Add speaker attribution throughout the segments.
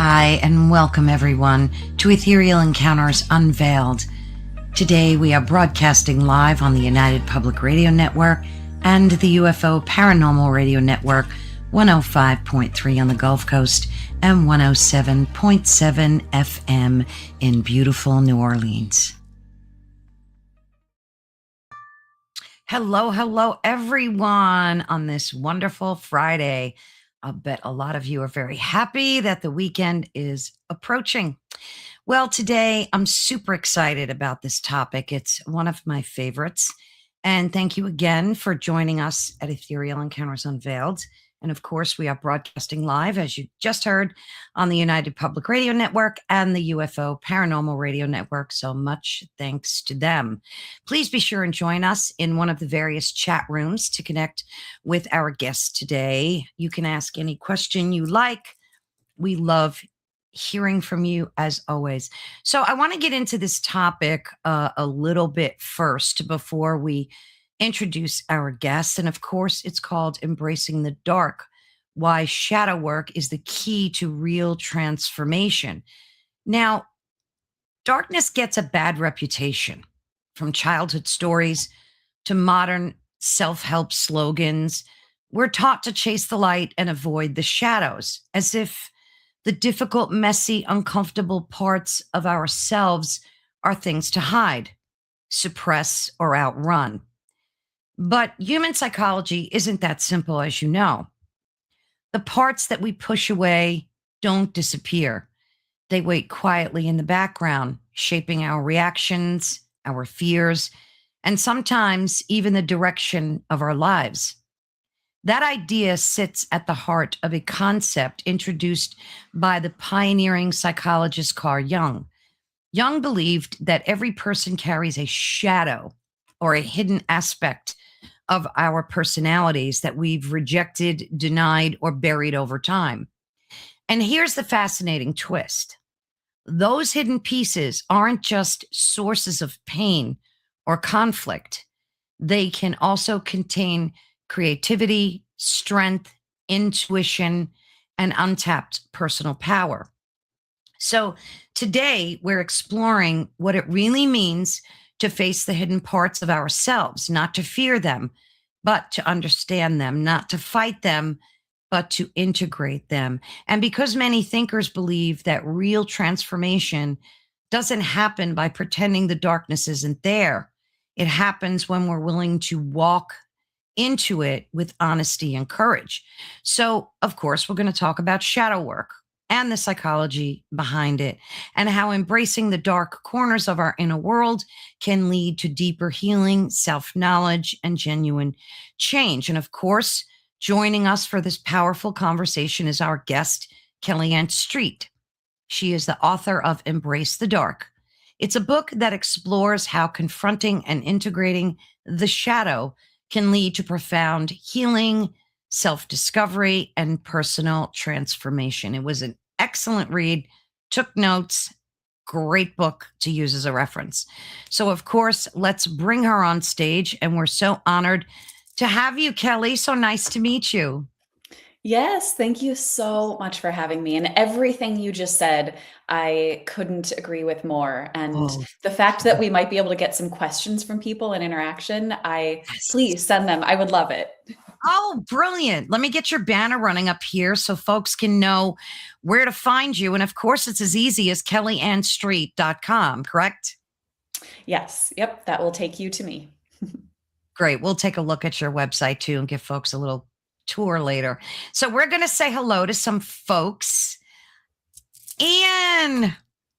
Speaker 1: Hi, and welcome everyone to Ethereal Encounters Unveiled. Today we are broadcasting live on the United Public Radio Network and the UFO Paranormal Radio Network, 105.3 on the Gulf Coast and 107.7 FM in beautiful New Orleans. Hello, everyone on this wonderful Friday. I'll bet a lot of you are very happy that the weekend is approaching. Well, today I'm super excited about this topic. It's one of my favorites. And thank you again for joining us at Ethereal Encounters Unveiled. And of course, we are broadcasting live, as you just heard, on the United Public Radio Network and the UFO Paranormal Radio Network. So much thanks to them. Please be sure and join us in one of the various chat rooms to connect with our guests today. You can ask any question you like. We love hearing from you as always. So I want to get into this topic a little bit first before we introduce our guests. And of course, it's called Embracing the Dark, why shadow work is the key to real transformation. Now, darkness gets a bad reputation, from childhood stories to modern self-help slogans. We're taught to chase the light and avoid the shadows, as if the difficult, messy, uncomfortable parts of ourselves are things to hide, suppress, or outrun. But human psychology isn't that simple, as you know. The parts that we push away don't disappear. They wait quietly in the background, shaping our reactions, our fears, and sometimes even the direction of our lives. That idea sits at the heart of a concept introduced by the pioneering psychologist Carl Jung. Jung believed that every person carries a shadow or a hidden aspect of our personalities that we've rejected, denied, or buried over time. And here's the fascinating twist. Those hidden pieces aren't just sources of pain or conflict. They can also contain creativity, strength, intuition, and untapped personal power. So today we're exploring what it really means to face the hidden parts of ourselves, not to fear them, but to understand them, not to fight them, but to integrate them. And because many thinkers believe that real transformation doesn't happen by pretending the darkness isn't there, it happens when we're willing to walk into it with honesty and courage. So, of course, we're going to talk about shadow work and the psychology behind it, and how embracing the dark corners of our inner world can lead to deeper healing, self-knowledge, and genuine change. And of course, joining us for this powerful conversation is our guest, Kellyanne Street. She is the author of Embrace the Dark. It's a book that explores how confronting and integrating the shadow can lead to profound healing, self-discovery, and personal transformation. It was an excellent read, took notes, great book to use as a reference. So, of course, let's bring her on stage, and we're so honored to have you, Kelly. So nice to meet you.
Speaker 2: Yes, thank you so much for having me. And everything you just said, I couldn't agree with more. And
Speaker 1: Oh,
Speaker 2: the fact that we might be able to get some questions from people and interaction,
Speaker 1: yes.
Speaker 2: please send them. I would love it.
Speaker 1: Oh, brilliant. Let me get your banner running up here so folks can know where to find you. And of course, it's as easy as kellyanstreet.com, correct?
Speaker 2: Yes. Yep. That will take you to me.
Speaker 1: Great. We'll take a look at your website too and give folks a little tour later. So we're going to say hello to some folks. Ian,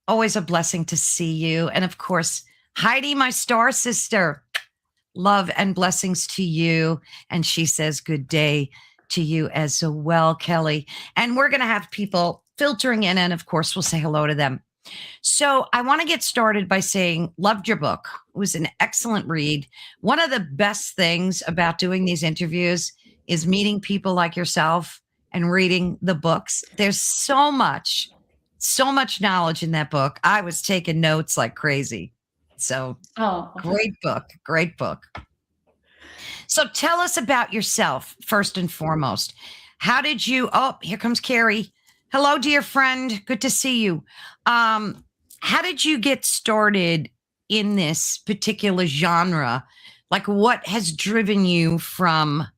Speaker 1: always a blessing to see you. And of course, Heidi, my star sister, love and blessings to you. And she says good day to you as well, Kelly. And we're going to have people filtering in. And of course, we'll say hello to them. So I want to get started by saying, loved your book. It was an excellent read. One of the best things about doing these interviews is meeting people like yourself and reading the books. There's so much knowledge in that book. I was taking notes like crazy. So
Speaker 2: Oh,
Speaker 1: great book, great book. So tell us about yourself first and foremost. How did you, oh, here comes Carrie. Hello, dear friend. Good to see you. Um, how did you get started in this particular genre? Like, what has driven you from,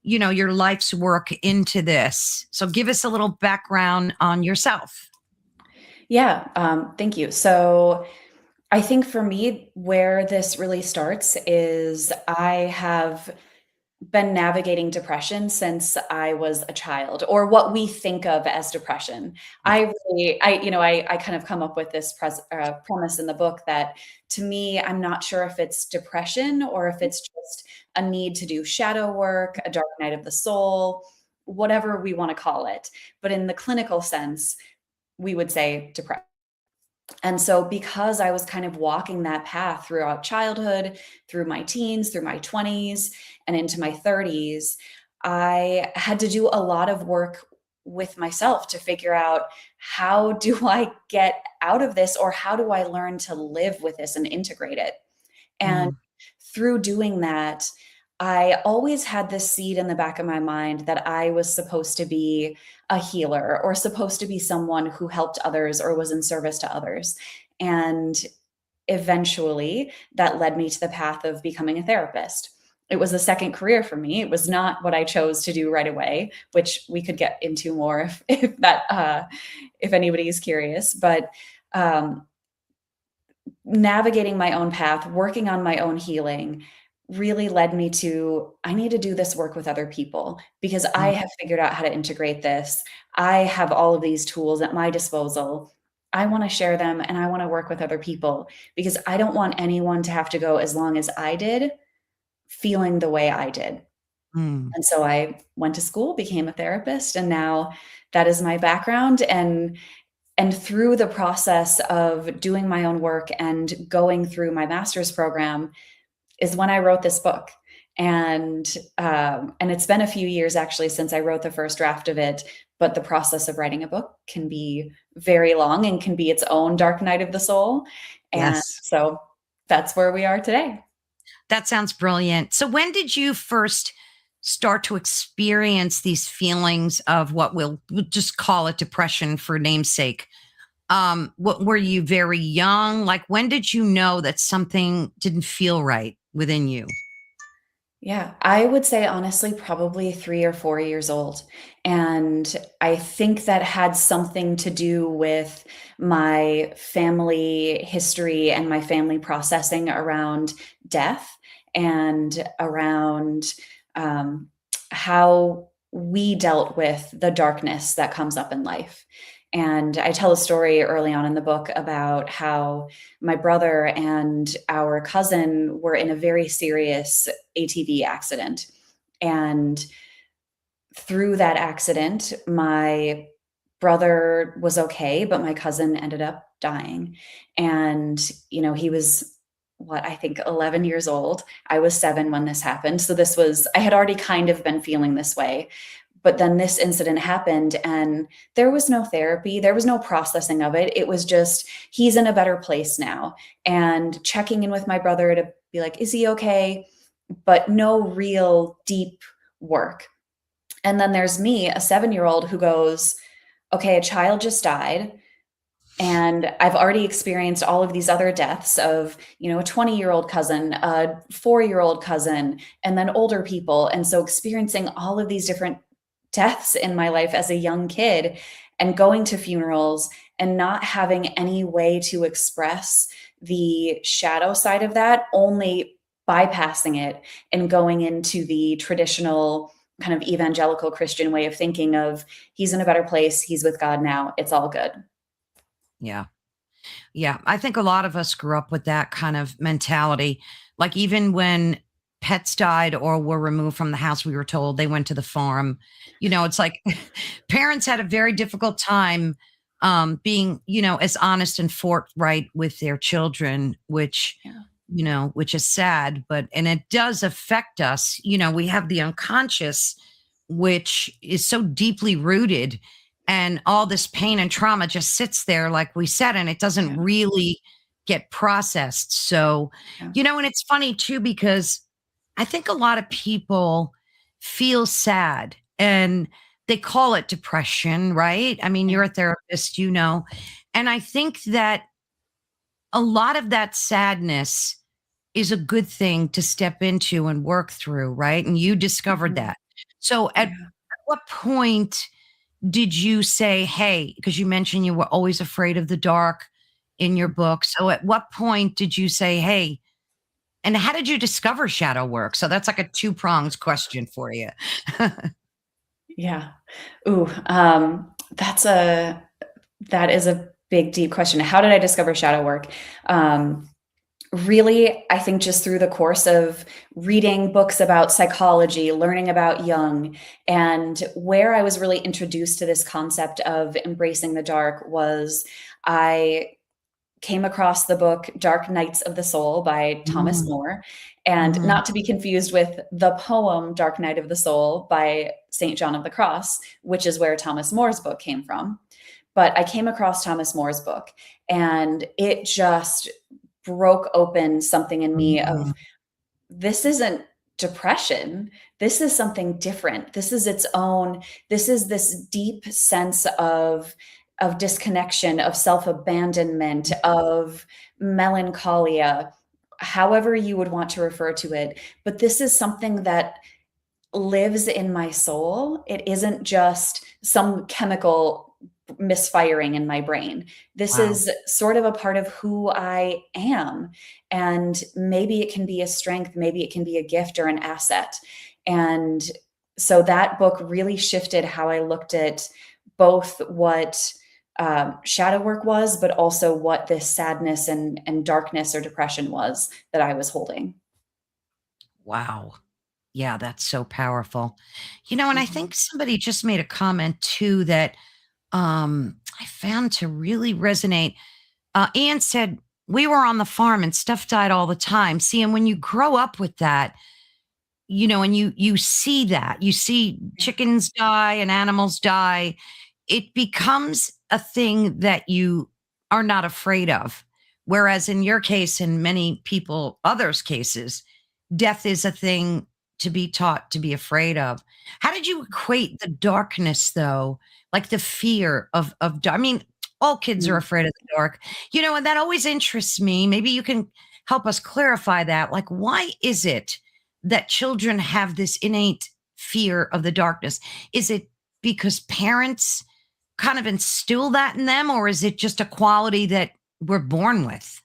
Speaker 1: your life's work into this? So, give us a little background on yourself.
Speaker 2: Yeah, thank you. So I think for me, where this really starts is I have been navigating depression since I was a child, or what we think of as depression.
Speaker 1: Yeah.
Speaker 2: I kind of come up with this premise in the book that to me, I'm not sure if it's depression or if it's just a need to do shadow work, a dark night of the soul, whatever we want to call it. But in the clinical sense, we would say depression. And so, because I was kind of walking that path throughout childhood, through my teens, through my 20s, and into my 30s, I had to do a lot of work with myself to figure out how do I get out of this, or how do I learn to live with this and integrate it. And
Speaker 1: Mm,
Speaker 2: through doing that, I always had this seed in the back of my mind that I was supposed to be a healer or supposed to be someone who helped others or was in service to others. And eventually that led me to the path of becoming a therapist. It was a second career for me. It was not what I chose to do right away, which we could get into more if anybody is curious. But um, navigating my own path, working on my own healing really led me to I need to do this work with other people because I
Speaker 1: mm,
Speaker 2: have figured out how to integrate this. I have all of these tools at my disposal. I want to share them and I want to work with other people because I don't want anyone to have to go as long as I did feeling the way I did.
Speaker 1: mm,
Speaker 2: And so I went to school, became a therapist, and now that is my background. And through the process of doing my own work and going through my master's program is when I wrote this book. And it's been a few years actually since I wrote the first draft of it. But the process of writing a book can be very long and can be its own dark night of the soul. And
Speaker 1: yes.
Speaker 2: so that's where we are today.
Speaker 1: That sounds brilliant. So, when did you first start to experience these feelings of what we'll just call it depression for namesake? What were you very young? Like, when did you know that something didn't feel right within you?
Speaker 2: Yeah, I would say honestly, probably 3 or 4 years old. And I think that had something to do with my family history and my family processing around death and around um, how we dealt with the darkness that comes up in life. And I tell a story early on in the book about how my brother and our cousin were in a very serious ATV accident. And through that accident, my brother was okay, but my cousin ended up dying. And, he was what I think 11 years old. I was 7 when this happened. So I had already kind of been feeling this way. But then this incident happened and there was no therapy, there was no processing of it. It was just, he's in a better place now. And checking in with my brother to be like, is he okay? But no real deep work. And then there's me, a 7-year-old, who goes, okay, a child just died. And I've already experienced all of these other deaths of, a 20-year-old cousin, a 4-year-old cousin, and then older people. And so experiencing all of these different deaths in my life as a young kid and going to funerals and not having any way to express the shadow side of that, only bypassing it and going into the traditional kind of evangelical Christian way of thinking of he's in a better place, he's with God now, it's all good.
Speaker 1: Yeah. Yeah. I think a lot of us grew up with that kind of mentality. Like, even when pets died or were removed from the house, we were told they went to the farm. It's like parents had a very difficult time being, as honest and forthright with their children,
Speaker 2: Yeah.
Speaker 1: which is sad, and it does affect us. We have the unconscious, which is so deeply rooted, and all this pain and trauma just sits there, like we said, and it doesn't
Speaker 2: Yeah.
Speaker 1: really get processed. So,
Speaker 2: Yeah.
Speaker 1: and it's funny too, because I think a lot of people feel sad, and they call it depression, right? I mean,
Speaker 2: Yeah.
Speaker 1: you're a therapist, you know. And I think that a lot of that sadness is a good thing to step into and work through, right? And you discovered
Speaker 2: Mhm.
Speaker 1: that. So at
Speaker 2: Yeah.
Speaker 1: what point did you say, hey, because you mentioned you were always afraid of the dark in your book. So at what point did you say, hey, and how did you discover shadow work? So that's like a two prongs question for you.
Speaker 2: Yeah. Ooh, that is a big, deep question. How did I discover shadow work? Um, Really, I think just through the course of reading books about psychology, learning about Jung, and where I was really introduced to this concept of embracing the dark was I came across the book Dark Nights of the Soul by Thomas
Speaker 1: Mm,
Speaker 2: More, and
Speaker 1: mhm.
Speaker 2: not to be confused with the poem Dark Night of the Soul by St. John of the Cross, which is where Thomas More's book came from. But I came across Thomas More's book, and it just broke open something in me of
Speaker 1: Mhm.
Speaker 2: this isn't depression. This is something different. This is its own, this is this deep sense of disconnection, of self-abandonment, of melancholia, however you would want to refer to it. But this is something that lives in my soul. It isn't just some chemical misfiring in my brain. This
Speaker 1: Wow.
Speaker 2: is sort of a part of who I am. And maybe it can be a strength, maybe it can be a gift or an asset. And so that book really shifted how I looked at both what shadow work was, but also what this sadness and darkness or depression was that I was holding.
Speaker 1: Wow. Yeah, that's so powerful. You know, and I
Speaker 2: Mhm.
Speaker 1: think somebody just made a comment too that I found to really resonate. Ian said, we were on the farm and stuff died all the time. See, and when you grow up with that, you know, and you see that, you see
Speaker 2: Yeah.
Speaker 1: chickens die and animals die, it becomes a thing that you are not afraid of. Whereas in your case, in many people others' cases, death is a thing to be taught to be afraid of. How did you equate the darkness though? Like the fear I mean, all kids are
Speaker 2: Mm.
Speaker 1: afraid of the dark. You know, and that always interests me. Maybe you can help us clarify that. Like, why is it that children have this innate fear of the darkness? Is it because parents kind of instill that in them, or is it just a quality that we're born with?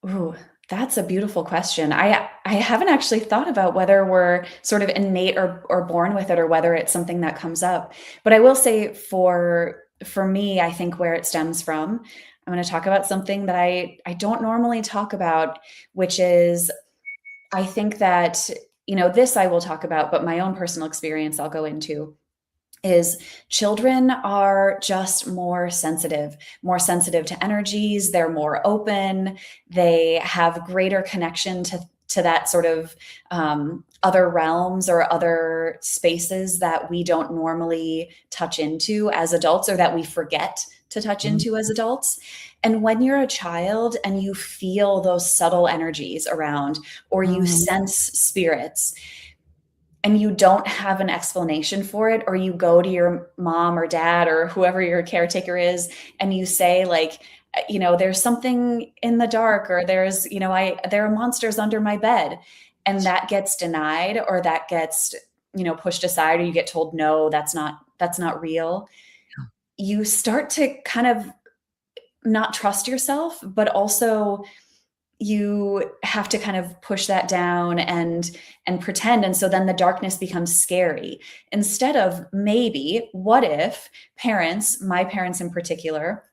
Speaker 2: Ooh, that's a beautiful question. I haven't actually thought about whether we're sort of innate or born with it or whether it's something that comes up. But I will say for me, I think where it stems from, I'm going to talk about something that I don't normally talk about, which is I think that, this I will talk about, but my own personal experience I'll go into is children are just more sensitive to energies. They're more open. They have greater connection to that sort of other realms or other spaces that we don't normally touch into as adults or that we forget to touch
Speaker 1: Mhm.
Speaker 2: into as adults. And when you're a child and you feel those subtle energies around or you
Speaker 1: Mhm.
Speaker 2: sense spirits, and you don't have an explanation for it, or you go to your mom or dad or whoever your caretaker is and you say like, there's something in the dark, or there are monsters under my bed, and that gets denied, or that gets pushed aside, or you get told no, that's not real. You start to kind of not trust yourself, but also you have to kind of push that down and pretend, and so then the darkness becomes scary instead of, maybe, what if parents, my parents in particular,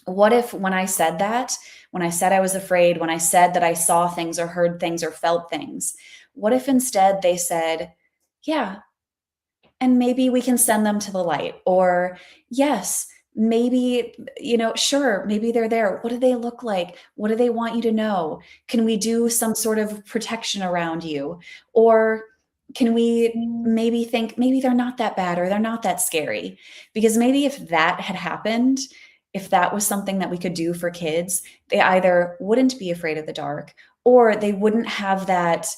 Speaker 2: what if when I said that, when I said I was afraid, when I said that I saw things or heard things or felt things, what if instead they said, yeah, and maybe we can send them to the light, or yes, maybe, sure, maybe they're there. What do they look like? What do they want you to know? Can we do some sort of protection around you? Or can we maybe think maybe they're not that bad or they're not that scary? Because maybe if that had happened, if that was something that we could do for kids, they either wouldn't be afraid of the dark, or they wouldn't have that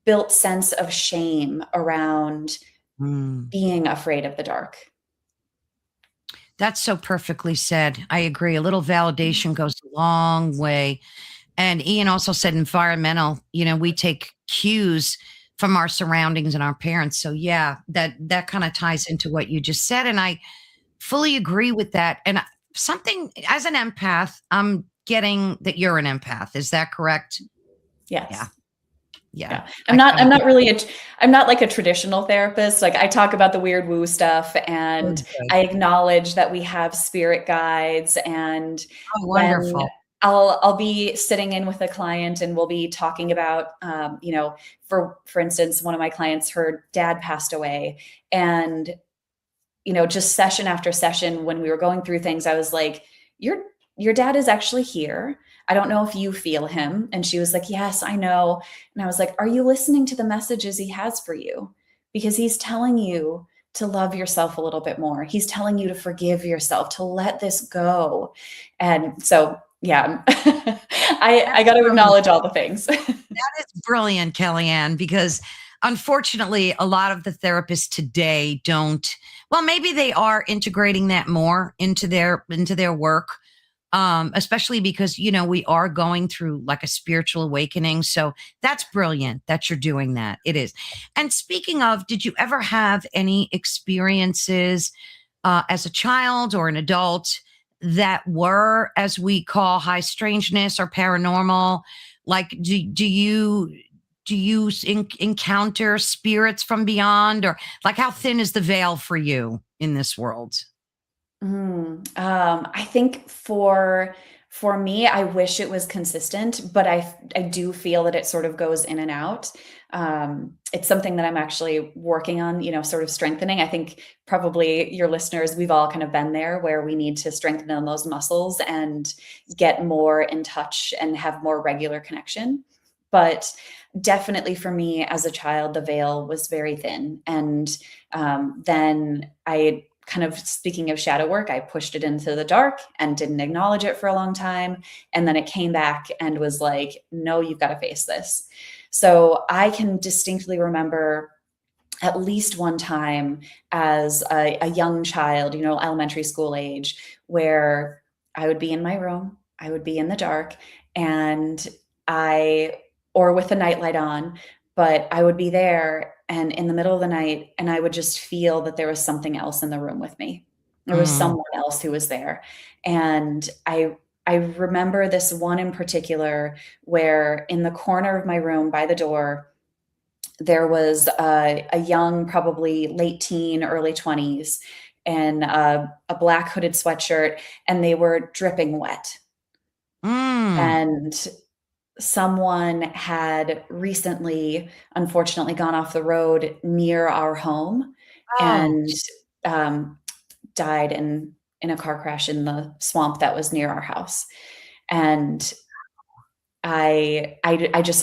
Speaker 2: built sense of shame around
Speaker 1: Mm.
Speaker 2: being afraid of the dark.
Speaker 1: That's so perfectly said. I agree. A little validation goes a long way. And Ian also said environmental, we take cues from our surroundings and our parents. So yeah, that kind of ties into what you just said. And I fully agree with that. And something as an empath, I'm getting that you're an empath. Is that correct? Yeah.
Speaker 2: Yes.
Speaker 1: Yeah.
Speaker 2: Yeah.
Speaker 1: I kind
Speaker 2: I'm
Speaker 1: of
Speaker 2: not really I'm not like a traditional therapist. Like I talk about the weird woo stuff and
Speaker 1: good, good.
Speaker 2: I acknowledge that we have spirit guides, and
Speaker 1: Oh,
Speaker 2: when
Speaker 1: wonderful.
Speaker 2: I'll be sitting in with a client and we'll be talking about for instance, one of my clients, her dad passed away, and just session after session when we were going through things, I was like, your dad is actually here. I don't know if you feel him. And she was like, yes, I know. And I was like, are you listening to the messages he has for you? Because he's telling you to love yourself a little bit more. He's telling you to forgive yourself, to let this go. And so, yeah, I
Speaker 1: That's
Speaker 2: got to
Speaker 1: brilliant.
Speaker 2: acknowledge all the things.
Speaker 1: That is brilliant, Kellyanne, because unfortunately, a lot of the therapists today don't. Well, maybe they are integrating that more into their work, especially because we are going through like a spiritual awakening. So that's brilliant that you're doing that. It is. And speaking of, did you ever have any experiences as a child or an adult that were, as we call, high strangeness or paranormal? Like, do you encounter spirits from beyond, or like how thin is the veil for you in this world?
Speaker 2: I think for me, I wish it was consistent, but I do feel that it sort of goes in and out. It's something that I'm actually working on, sort of strengthening. I think probably your listeners, we've all kind of been there where we need to strengthen those muscles and get more in touch and have more regular connection. But definitely for me as a child, the veil was very thin. And then I kind of, speaking of shadow work, I pushed it into the dark and didn't acknowledge it for a long time. And then it came back and was like, no, you've got to face this. So I can distinctly remember at least one time as a young child, elementary school age, where I would be in my room, I would be in the dark, and or with a nightlight on, but I would be there and in the middle of the night, and I would just feel that there was something else in the room with me. There was
Speaker 1: Mm,
Speaker 2: someone else who was there. And I remember this one in particular where in the corner of my room by the door, there was a young, probably late teen, early 20s, in a black hooded sweatshirt, and they were dripping wet.
Speaker 1: mm.
Speaker 2: And someone had recently, unfortunately, gone off the road near our home
Speaker 1: Oh,
Speaker 2: and um, died in a car crash in the swamp that was near our house. And I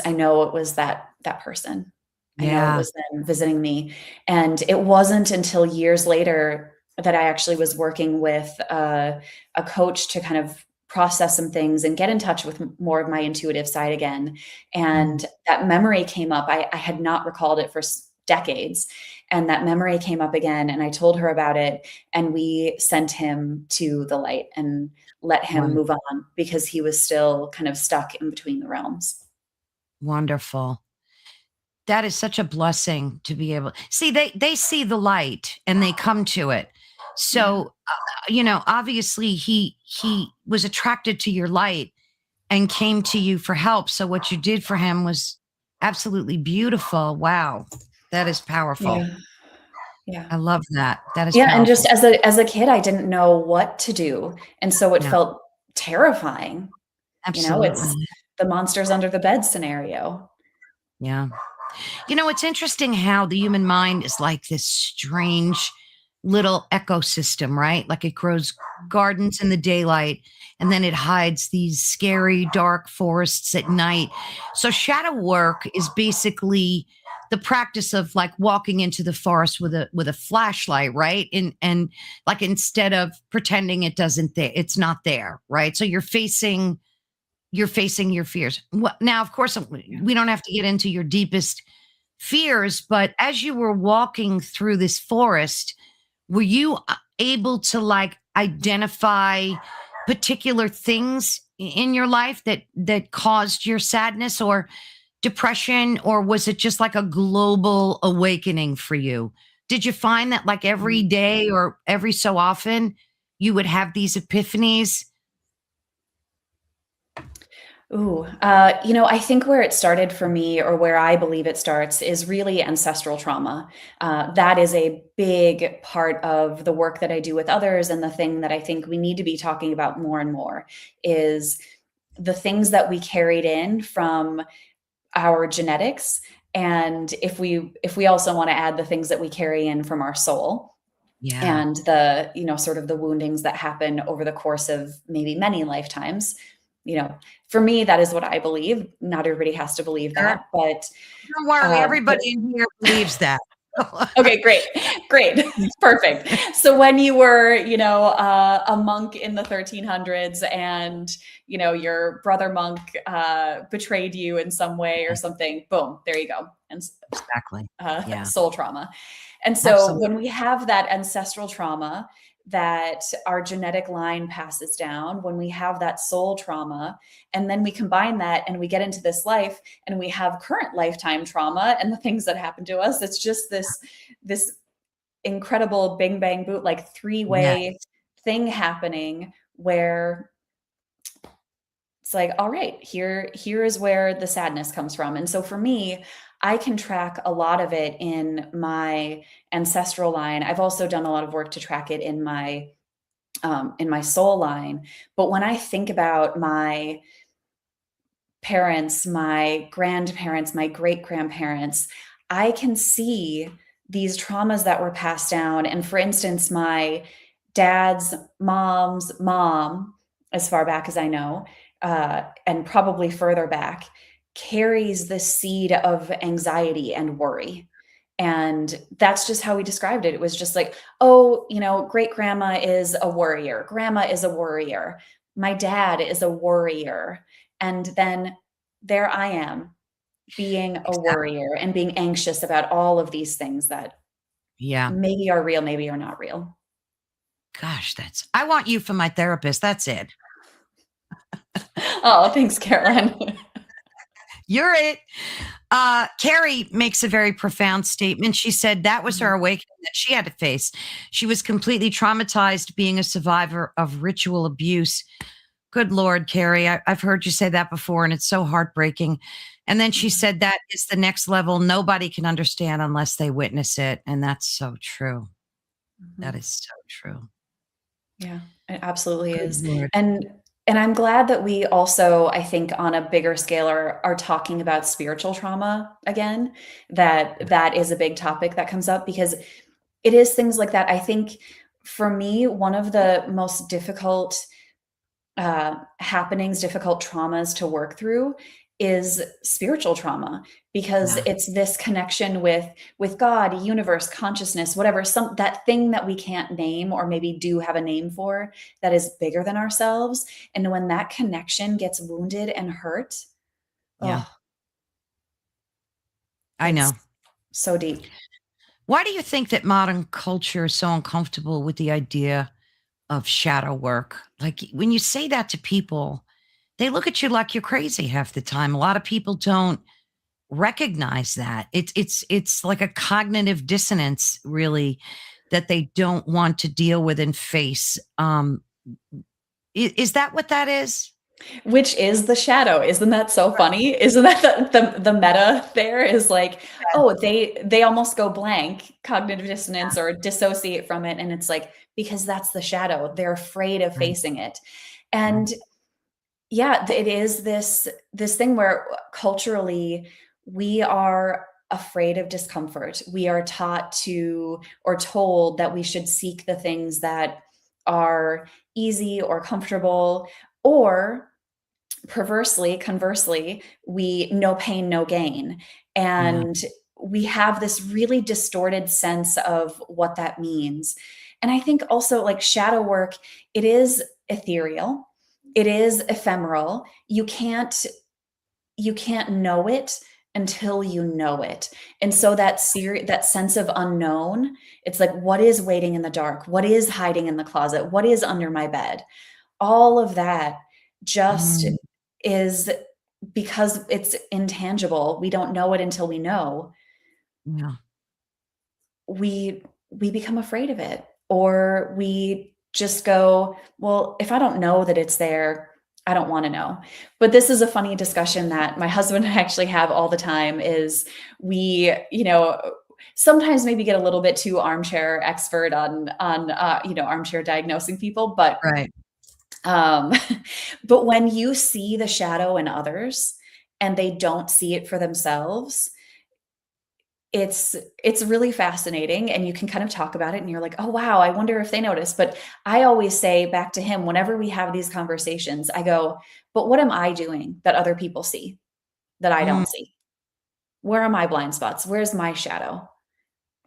Speaker 2: know it was that person. I know it
Speaker 1: yeah.
Speaker 2: was them visiting me, and it wasn't until years later that I actually was working with a coach to kind of process some things and get in touch with more of my intuitive side again.
Speaker 1: Mm,
Speaker 2: And that memory came up. I had not recalled it for decades, and that memory came up again. And I told her about it, and we sent him to the light and let him move
Speaker 1: wonderful.
Speaker 2: on because he was still kind of stuck in between the realms.
Speaker 1: Wonderful. That is such a blessing to be able see, they see the light and they come to it.
Speaker 2: Yeah.
Speaker 1: So, obviously he was attracted to your light and came to you for help. So what you did for him was absolutely beautiful. Wow. That is powerful.
Speaker 2: Yeah. Yeah.
Speaker 1: I love that. That is
Speaker 2: Yeah, and just
Speaker 1: powerful.
Speaker 2: as a kid, I didn't know what to do, and so it
Speaker 1: Yeah,
Speaker 2: felt terrifying. It's
Speaker 1: absolutely.
Speaker 2: the monsters under the bed scenario.
Speaker 1: Yeah. It's interesting how the human mind is like this strange little ecosystem, right? Like it grows gardens in the daylight and then it hides these scary, dark forests at night. So, shadow work is basically the practice of like walking into the forest with a flashlight, right? And like instead of pretending it's not there, right? So you're facing your fears. Now, of course,
Speaker 2: Yeah.
Speaker 1: we don't have to get into your deepest fears, but as you were walking through this forest, were you able to like identify particular things in your life that caused your sadness or depression, or was it just like a global awakening for you? Did you find that like every day or every so often you would have these epiphanies?
Speaker 2: Ooh, I think where it started for me, or where I believe it starts, is really ancestral trauma. That is a big part of the work that I do with others, and the thing that I think we need to be talking about more and more is the things that we carried in from our genetics, and if we also want to add the things that we carry in from our soul,
Speaker 1: Yeah.
Speaker 2: and the sort of the woundings that happen over the course of maybe many lifetimes. For me, that is what I believe. Not everybody has to believe
Speaker 1: Sure.
Speaker 2: that, but
Speaker 1: Don't worry,
Speaker 2: but
Speaker 1: everybody in here believes that.
Speaker 2: okay, great, great, perfect. So when you were, a monk in the 1300s, and your brother monk betrayed you in some way or something, boom, there you go, and
Speaker 1: Exactly. Yeah,
Speaker 2: soul trauma. And so
Speaker 1: absolutely.
Speaker 2: when we have that ancestral trauma that our genetic line passes down, when we have that soul trauma, and then we combine that and we get into this life and we have current lifetime trauma and the things that happen to us, it's just this incredible bing bang boot, like three-way
Speaker 1: Yes.
Speaker 2: thing happening, where it's like, all right, here is where the sadness comes from. And so for me, I can track a lot of it in my ancestral line. I've also done a lot of work to track it in my soul line. But when I think about my parents, my grandparents, my great grandparents, I can see these traumas that were passed down. And for instance, my dad's mom's mom, as far back as I know, and probably further back, carries the seed of anxiety and worry. And that's just how we described it. It was just like, oh, great grandma is a worrier, grandma is a worrier, my dad is a worrier. And then there I am, being a
Speaker 1: Exactly.
Speaker 2: worrier and being anxious about all of these things that
Speaker 1: Yeah.
Speaker 2: maybe are real, maybe are not real.
Speaker 1: Gosh, I want you for my therapist. That's it.
Speaker 2: Oh, thanks, Caroline.
Speaker 1: You're it. Carrie makes a very profound statement. She said that was her
Speaker 2: Mhm.
Speaker 1: awakening that she had to face. She was completely traumatized being a survivor of ritual abuse. Good Lord, Carrie, I've heard you say that before, and it's so heartbreaking. And then she
Speaker 2: Mhm.
Speaker 1: said that is the next level. Nobody can understand unless they witness it. And that's so true. That
Speaker 2: Mhm.
Speaker 1: is so true.
Speaker 2: Yeah, it absolutely
Speaker 1: Good
Speaker 2: is.
Speaker 1: Lord.
Speaker 2: And I'm glad that we also, I think, on a bigger scale, are talking about spiritual trauma again. That is a big topic that comes up, because it is things like that. I think for me, one of the most difficult happenings, difficult traumas to work through is spiritual trauma, because
Speaker 1: Yeah.
Speaker 2: it's this connection with God, universe, consciousness, whatever, some that thing that we can't name, or maybe do have a name for, that is bigger than ourselves. And when that connection gets wounded and hurt,
Speaker 1: Yeah.
Speaker 2: oh,
Speaker 1: I
Speaker 2: it's
Speaker 1: know.
Speaker 2: so deep.
Speaker 1: Why do you think that modern culture is so uncomfortable with the idea of shadow work? Like when you say that to people, they look at you like you're crazy half the time. A lot of people don't recognize that. It's like a cognitive dissonance, really, that they don't want to deal with and face. Is that what that is?
Speaker 2: Which is the shadow. Isn't that so funny? Isn't that the meta there is like, oh, they almost go blank, cognitive dissonance, or dissociate from it, and it's like, because that's the shadow. They're afraid of
Speaker 1: Right,
Speaker 2: facing it.
Speaker 1: right.
Speaker 2: And yeah, it is this thing where culturally we are afraid of discomfort. We are taught to, or told that we should seek the things that are easy or comfortable, or perversely, conversely, we no pain, no gain.
Speaker 1: Yeah,
Speaker 2: And we have this really distorted sense of what that means. And I think also, like, shadow work, it is ethereal. It is ephemeral. You can't know it until you know it. And so that sense of unknown, it's like, what is waiting in the dark? What is hiding in the closet? What is under my bed? All of that just
Speaker 1: Mm,
Speaker 2: is because it's intangible. We don't know it until we know.
Speaker 1: yeah.
Speaker 2: We become afraid of it, or we just go, well, if I don't know that it's there, I don't want to know. But this is a funny discussion that my husband and I actually have all the time. Is we, sometimes maybe get a little bit too armchair expert on armchair diagnosing people,
Speaker 1: Right.
Speaker 2: um but when you see the shadow in others and they don't see it for themselves, it's really fascinating, and you can kind of talk about it and you're like, "Oh, wow, I wonder if they notice." But I always say back to him whenever we have these conversations, I go, "But what am I doing that other people see that I
Speaker 1: Mm,
Speaker 2: don't see? Where are my blind spots? Where's my shadow?"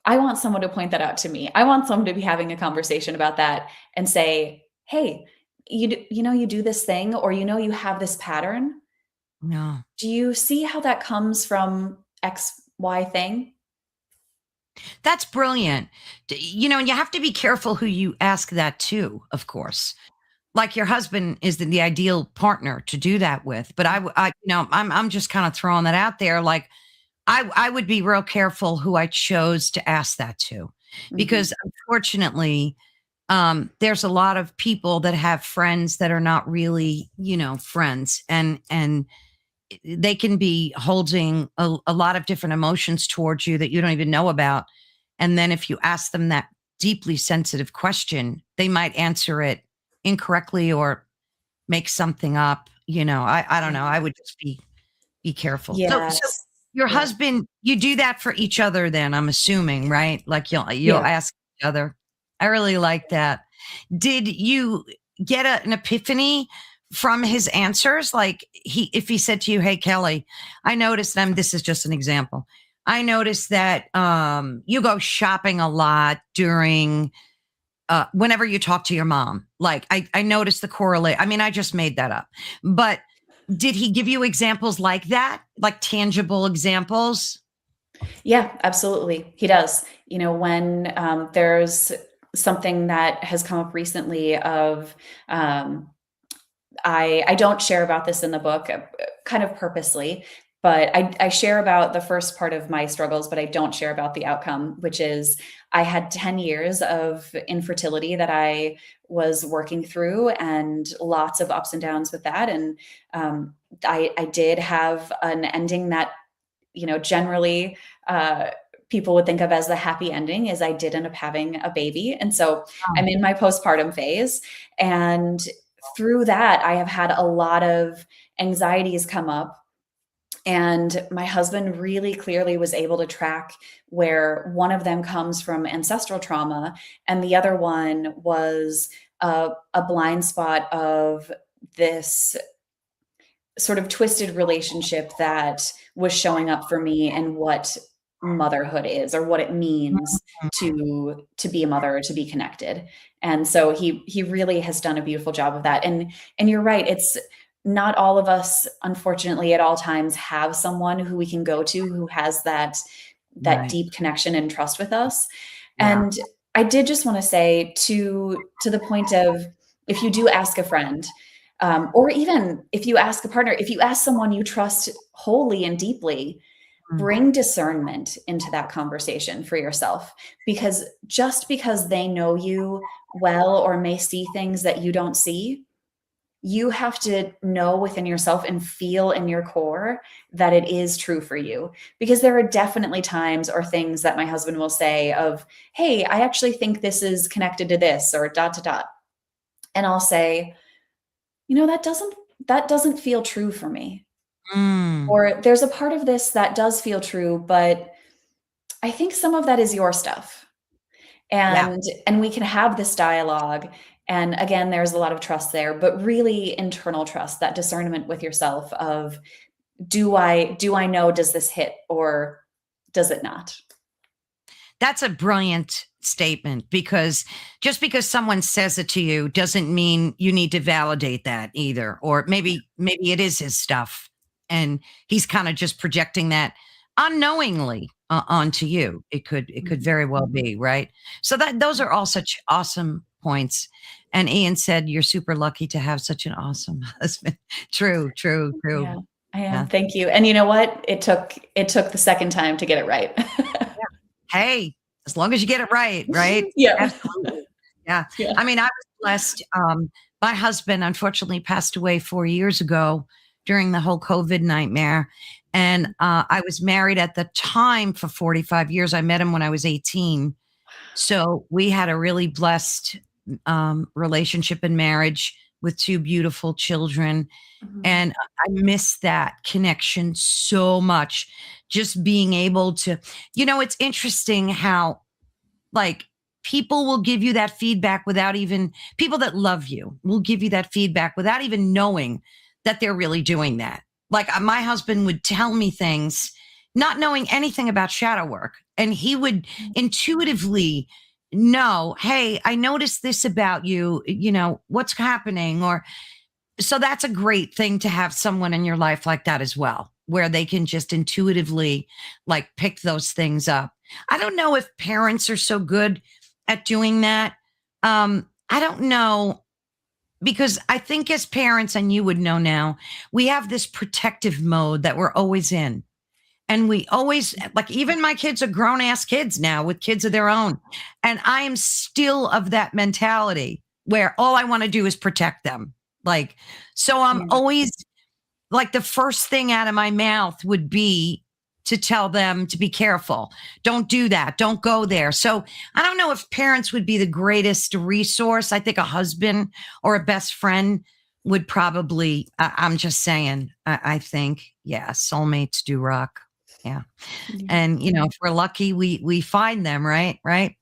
Speaker 2: I want someone to point that out to me. I want someone to be having a conversation about that and say, "Hey, you do this thing, or you have this pattern.
Speaker 1: no.
Speaker 2: Do you see how that comes from XY thing?"
Speaker 1: That's brilliant. And you have to be careful who you ask that to, of course. Like your husband is the ideal partner to do that with. But I'm just kind of throwing that out there. Like I would be real careful who I chose to ask that to,
Speaker 2: Mhm.
Speaker 1: because unfortunately, there's a lot of people that have friends that are not really, friends, and they can be holding a lot of different emotions towards you that you don't even know about. And then if you ask them that deeply sensitive question, they might answer it incorrectly or make something up. I don't know.
Speaker 2: Yeah.
Speaker 1: I would just be careful. So
Speaker 2: Yes.
Speaker 1: your
Speaker 2: Yeah.
Speaker 1: husband, you do that for each other then, I'm assuming, right? Like you'll
Speaker 2: Yeah.
Speaker 1: ask each other. I really like that. Did you get an epiphany from his answers? Like if he said to you, "Hey Kelly, I noticed," and this is just an example. "I noticed that you go shopping a lot during whenever you talk to your mom. Like I noticed the correlate." I mean, I just made that up. But did he give you examples like that? Like tangible examples?
Speaker 2: Yeah, absolutely. He does. When there's something that has come up recently of, um, I don't share about this in the book, kind of purposely, but I share about the first part of my struggles, but I don't share about the outcome, which is I had 10 years of infertility that I was working through, and lots of ups and downs with that. And um, I did have an ending that, generally, uh, people would think of as the happy ending, is I did end up having a baby. And so
Speaker 1: Oh,
Speaker 2: I'm in my postpartum phase. And through that, I have had a lot of anxieties come up. And my husband really clearly was able to track where one of them comes from ancestral trauma, and the other one was a blind spot of this sort of twisted relationship that was showing up for me, and what motherhood is, or what it means to be a mother, to be connected. And so he really has done a beautiful job of that. And you're right, it's not all of us, unfortunately, at all times have someone who we can go to who has that
Speaker 1: right.
Speaker 2: deep connection and trust with us.
Speaker 1: Yeah.
Speaker 2: And I did just want to say, to the point of, if you do ask a friend, or even if you ask a partner, if you ask someone you trust wholly and deeply,
Speaker 1: Mm,
Speaker 2: bring discernment into that conversation for yourself. Because just because they know you well, or may see things that you don't see, you have to know within yourself and feel in your core that it is true for you. Because there are definitely times or things that my husband will say of, "Hey, I actually think this is connected to this," or dot to dot. And I'll say, that doesn't feel true for me.
Speaker 1: mm,
Speaker 2: Or there's a part of this that does feel true, but I think some of that is your stuff.
Speaker 1: yeah.
Speaker 2: And we can have this dialogue. And again, there's a lot of trust there, but really internal trust, that discernment with yourself of, do I know, does this hit, or does it not?
Speaker 1: That's a brilliant statement, because just because someone says it to you doesn't mean you need to validate that either. Or maybe it is his stuff and he's kind of just projecting that unknowingly onto you. It could
Speaker 2: Mhm.
Speaker 1: very well be, right? So that those are all such awesome points. And Ian said you're super lucky to have such an awesome husband. True, true, true.
Speaker 2: Yeah, I
Speaker 1: Yeah.
Speaker 2: am, thank you, and you know what? It took the second time to get it right.
Speaker 1: Hey, as long as you get it right, right?
Speaker 2: Yeah.
Speaker 1: Absolutely. Yeah.
Speaker 2: Yeah.
Speaker 1: I mean, I was blessed. My husband unfortunately passed away 4 years ago during the whole COVID nightmare. And I was married at the time for 45 years. I met him when I was 18. So we had a really blessed relationship and marriage with two beautiful children.
Speaker 2: Mhm.
Speaker 1: And I miss that connection so much. Just being able to, it's interesting how, like, people will give you that feedback without even, people that love you will give you that feedback without even knowing that they're really doing that. Like, my husband would tell me things not knowing anything about shadow work, and he would intuitively know, hey, I noticed this about you, what's happening? Or, so that's a great thing to have someone in your life like that as well, where they can just intuitively like pick those things up. I don't know if parents are so good at doing that. I don't know, because I think as parents, and you would know now, we have this protective mode that we're always in. And we always, like, even my kids are grown ass kids now with kids of their own. And I am still of that mentality where all I want to do is protect them. Like, so I'm
Speaker 2: Yeah.
Speaker 1: always like, the first thing out of my mouth would be to tell them to be careful. Don't do that. Don't go there. So I don't know if parents would be the greatest resource. I think a husband or a best friend would probably, I'm just saying, I think, yeah, soulmates do rock. Yeah.
Speaker 2: Yeah.
Speaker 1: And, if we're lucky, we find them, right? Right.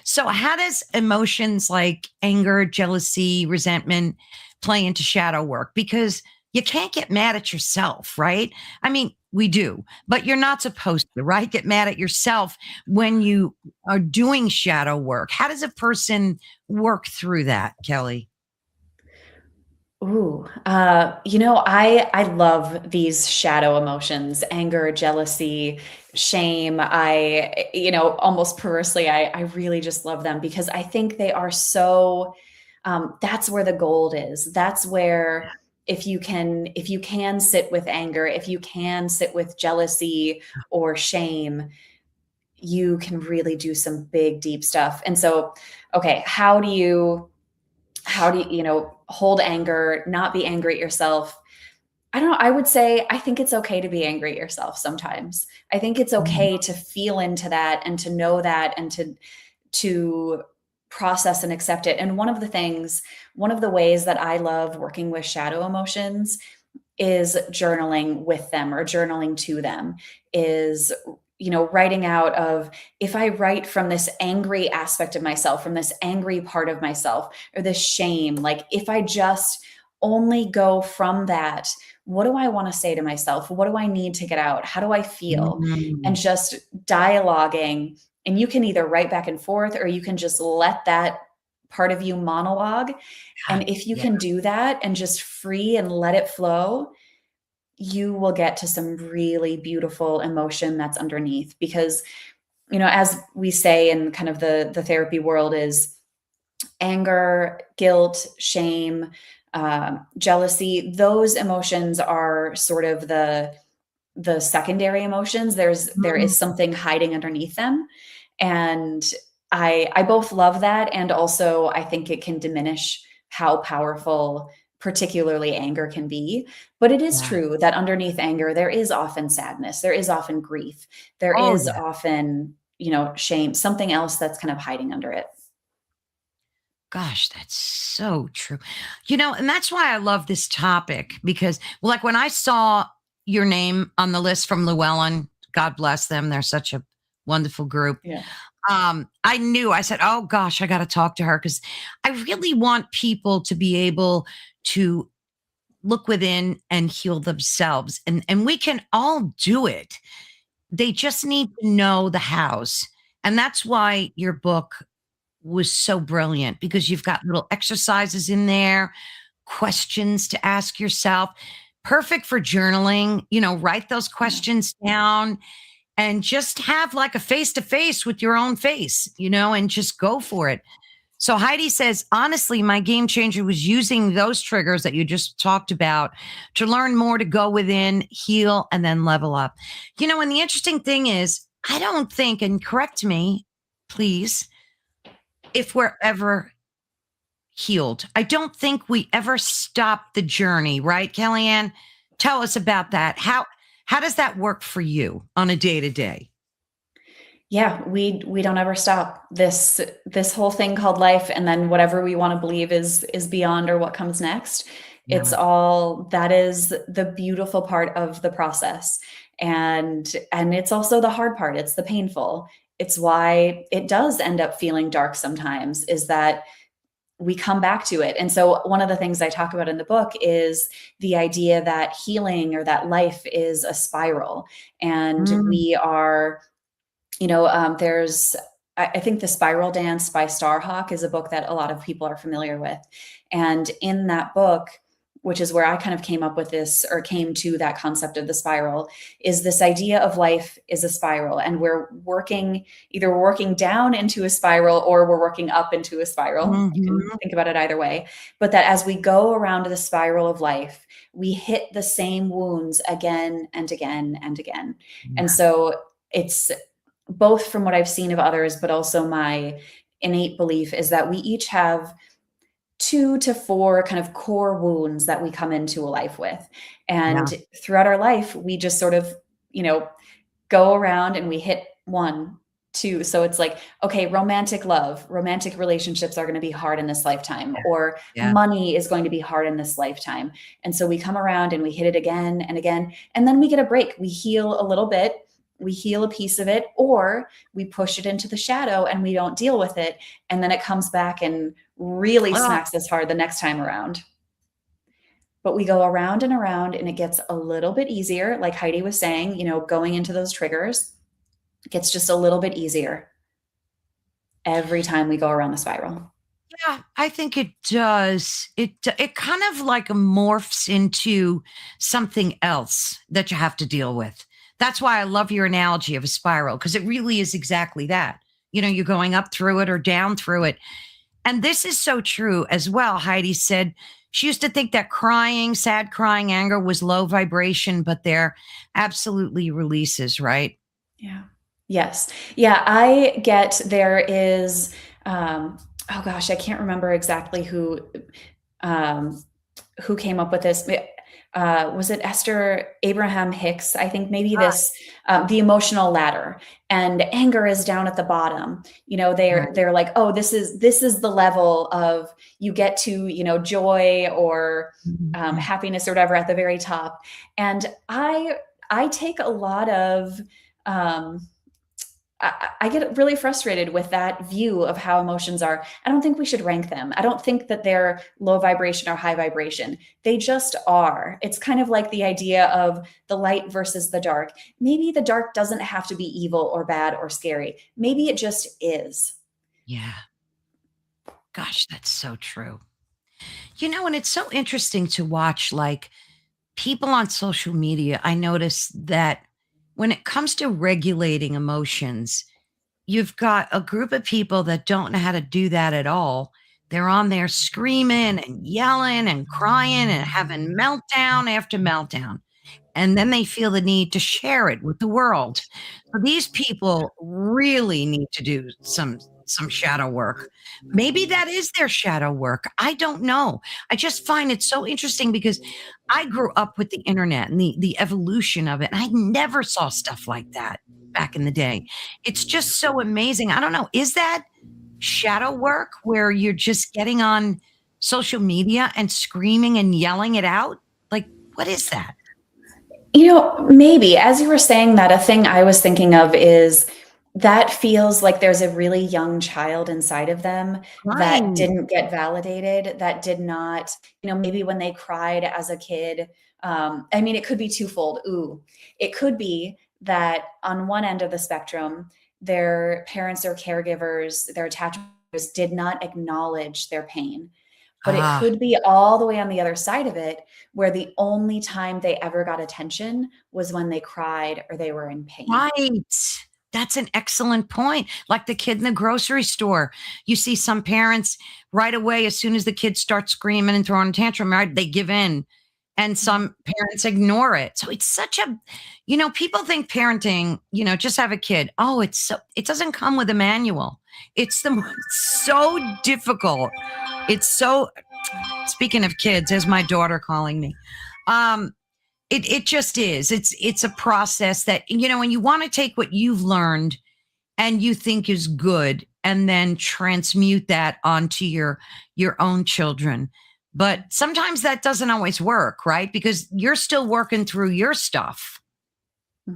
Speaker 1: So, how does emotions like anger, jealousy, resentment play into shadow work? Because you can't get mad at yourself, right? I mean, we do, but you're not supposed to, right? Get mad at yourself when you are doing shadow work. How does a person work through that, Kelly?
Speaker 2: Ooh, I love these shadow emotions, anger, jealousy, shame. Almost perversely, I really just love them because I think they are so, that's where the gold is. That's where if you can sit with anger, if you can sit with jealousy or shame, you can really do some big, deep stuff. And so, okay, how do you hold anger, not be angry at yourself? I don't know, I would say I think it's okay to be angry at yourself sometimes. I think it's
Speaker 1: Mm,
Speaker 2: okay to feel into that and to know that and to process and accept it. And one of the ways that I love working with shadow emotions is journaling with them or journaling to them, is writing out of, if I write from this angry aspect of myself, from this angry part of myself, or this shame, like if I just only go from that, what do I want to say to myself? What do I need to get out? How do I feel? And
Speaker 1: mm,
Speaker 2: just dialoguing. And you can either write back and forth or you can just let that part of you monologue.
Speaker 1: God,
Speaker 2: And if you
Speaker 1: yeah.
Speaker 2: can do that and just free and let it flow, you will get to some really beautiful emotion that's underneath. Because, as we say in kind of the therapy world, is anger, guilt, shame, jealousy, those emotions are sort of the secondary emotions. There
Speaker 1: Mm,
Speaker 2: is something hiding underneath them. And I both love that, and also I think it can diminish how powerful particularly anger can be. But it is
Speaker 1: yeah.
Speaker 2: true that underneath anger there is often sadness, there is often grief, there
Speaker 1: Oh,
Speaker 2: is
Speaker 1: yeah.
Speaker 2: often, shame, something else that's kind of hiding under it.
Speaker 1: Gosh, that's so true. And that's why I love this topic, because, well, like, when I saw your name on the list from Llewellyn, God bless them, they're such a wonderful group.
Speaker 2: Yeah.
Speaker 1: I knew, I said, oh gosh, I got to talk to her, because I really want people to be able to look within and heal themselves. And we can all do it. They just need to know the hows. And that's why your book was so brilliant, because you've got little exercises in there, questions to ask yourself. perfect for journaling, write those
Speaker 2: Yeah.
Speaker 1: questions down and just have like a face to face with your own face, and just go for it. So Heidi says, honestly, my game changer was using those triggers that you just talked about to learn more, to go within, heal, and then level up. And the interesting thing is, I don't think, and correct me, please, if we're ever healed. I don't think we ever stop the journey, right, Kellyanne? Tell us about that. How does that work for you on a day to day?
Speaker 2: Yeah, we don't ever stop. This whole thing called life, and then whatever we wanna believe is beyond or what comes next. It's
Speaker 1: Yeah.
Speaker 2: all that is the beautiful part of the process, and it's also the hard part, it's the painful. It's why it does end up feeling dark sometimes, is that we come back to it. And so one of the things I talk about in the book is the idea that healing or that life is a spiral, and
Speaker 1: Mm,
Speaker 2: we are, there's, I think The Spiral Dance by Starhawk is a book that a lot of people are familiar with. And in that book, which is where I kind of came up with this, or came to that concept of the spiral, is this idea of life is a spiral. And either we're working down into a spiral or we're working up into a spiral. You can
Speaker 1: mhm.
Speaker 2: think about it either way. But that as we go around the spiral of life, we hit the same wounds again and again and again. And
Speaker 1: Yeah.
Speaker 2: so it's both from what I've seen of others, but also my innate belief is that we each have 2 to 4 kind of core wounds that we come into a life with.
Speaker 1: Yeah.
Speaker 2: And throughout our life, we just sort of, you know, go around and we hit 1, 2. So it's like, okay, romantic relationships are going to be hard in this lifetime, or
Speaker 1: Yeah.
Speaker 2: money is going to be hard in this lifetime. And so we come around and we hit it again and again, and then we get a break. We heal a little bit, we heal a piece of it, or we push it into the shadow and we don't deal with it. And then it comes back and really
Speaker 1: Oh,
Speaker 2: smacks us hard the next time around. But we go around and around and it gets a little bit easier. Like Heidi was saying, going into those triggers, it gets just a little bit easier every time we go around the spiral.
Speaker 1: yeah, I think it does. It kind of like morphs into something else that you have to deal with. That's why I love your analogy of a spiral, because it really is exactly that. You're going up through it or down through it. And this is so true as well. Heidi said she used to think that crying, sad crying, anger was low vibration, but they're absolutely releases, right?
Speaker 2: Yeah. Yes. Yeah, I get there is, oh gosh, I can't remember exactly um, who came up with this. Was it Esther Abraham Hicks? I think maybe
Speaker 1: Ah,
Speaker 2: this, the emotional ladder, and anger is down at the bottom.
Speaker 1: right.
Speaker 2: They're like, oh, this is the level of, you get to, joy or
Speaker 1: Mhm.
Speaker 2: happiness or whatever at the very top. And I take a lot of, um, I get really frustrated with that view of how emotions are. I don't think we should rank them. I don't think that they're low vibration or high vibration. They just are. It's kind of like the idea of the light versus the dark. Maybe the dark doesn't have to be evil or bad or scary. Maybe it just is.
Speaker 1: Yeah. Gosh, that's so true. And it's so interesting to watch, like, people on social media. I notice that when it comes to regulating emotions, you've got a group of people that don't know how to do that at all. They're on there screaming and yelling and crying and having meltdown after meltdown. And then they feel the need to share it with the world. So these people really need to do some shadow work. Maybe that is their shadow work. I don't know. I just find it so interesting because I grew up with the internet and the evolution of it. And I never saw stuff like that back in the day. It's just so amazing. I don't know. Is that shadow work where you're just getting on social media and screaming and yelling it out? Like, what is that?
Speaker 2: Maybe as you were saying that, a thing I was thinking of is that feels like there's a really young child inside of them that
Speaker 1: Right.
Speaker 2: didn't get validated, that did not, maybe when they cried as a kid. I mean, it could be twofold. Ooh, it could be that on one end of the spectrum, their parents or caregivers, their attachment did not acknowledge their pain. but it
Speaker 1: Ah,
Speaker 2: could be all the way on the other side of it, where the only time they ever got attention was when they cried or they were in pain.
Speaker 1: right. That's an excellent point. Like the kid in the grocery store. You see some parents right away, as soon as the kid starts screaming and throwing a tantrum, right, they give in. And
Speaker 2: Mhm.
Speaker 1: some parents ignore it. So it's such a, people think parenting, just have a kid. Oh, it doesn't come with a manual. It's so difficult. It's so, speaking of kids, there's my daughter calling me. Um, it just is. It's a process that, when you want to take what you've learned and you think is good and then transmute that onto your own children. But sometimes that doesn't always work, right? Because you're still working through your stuff.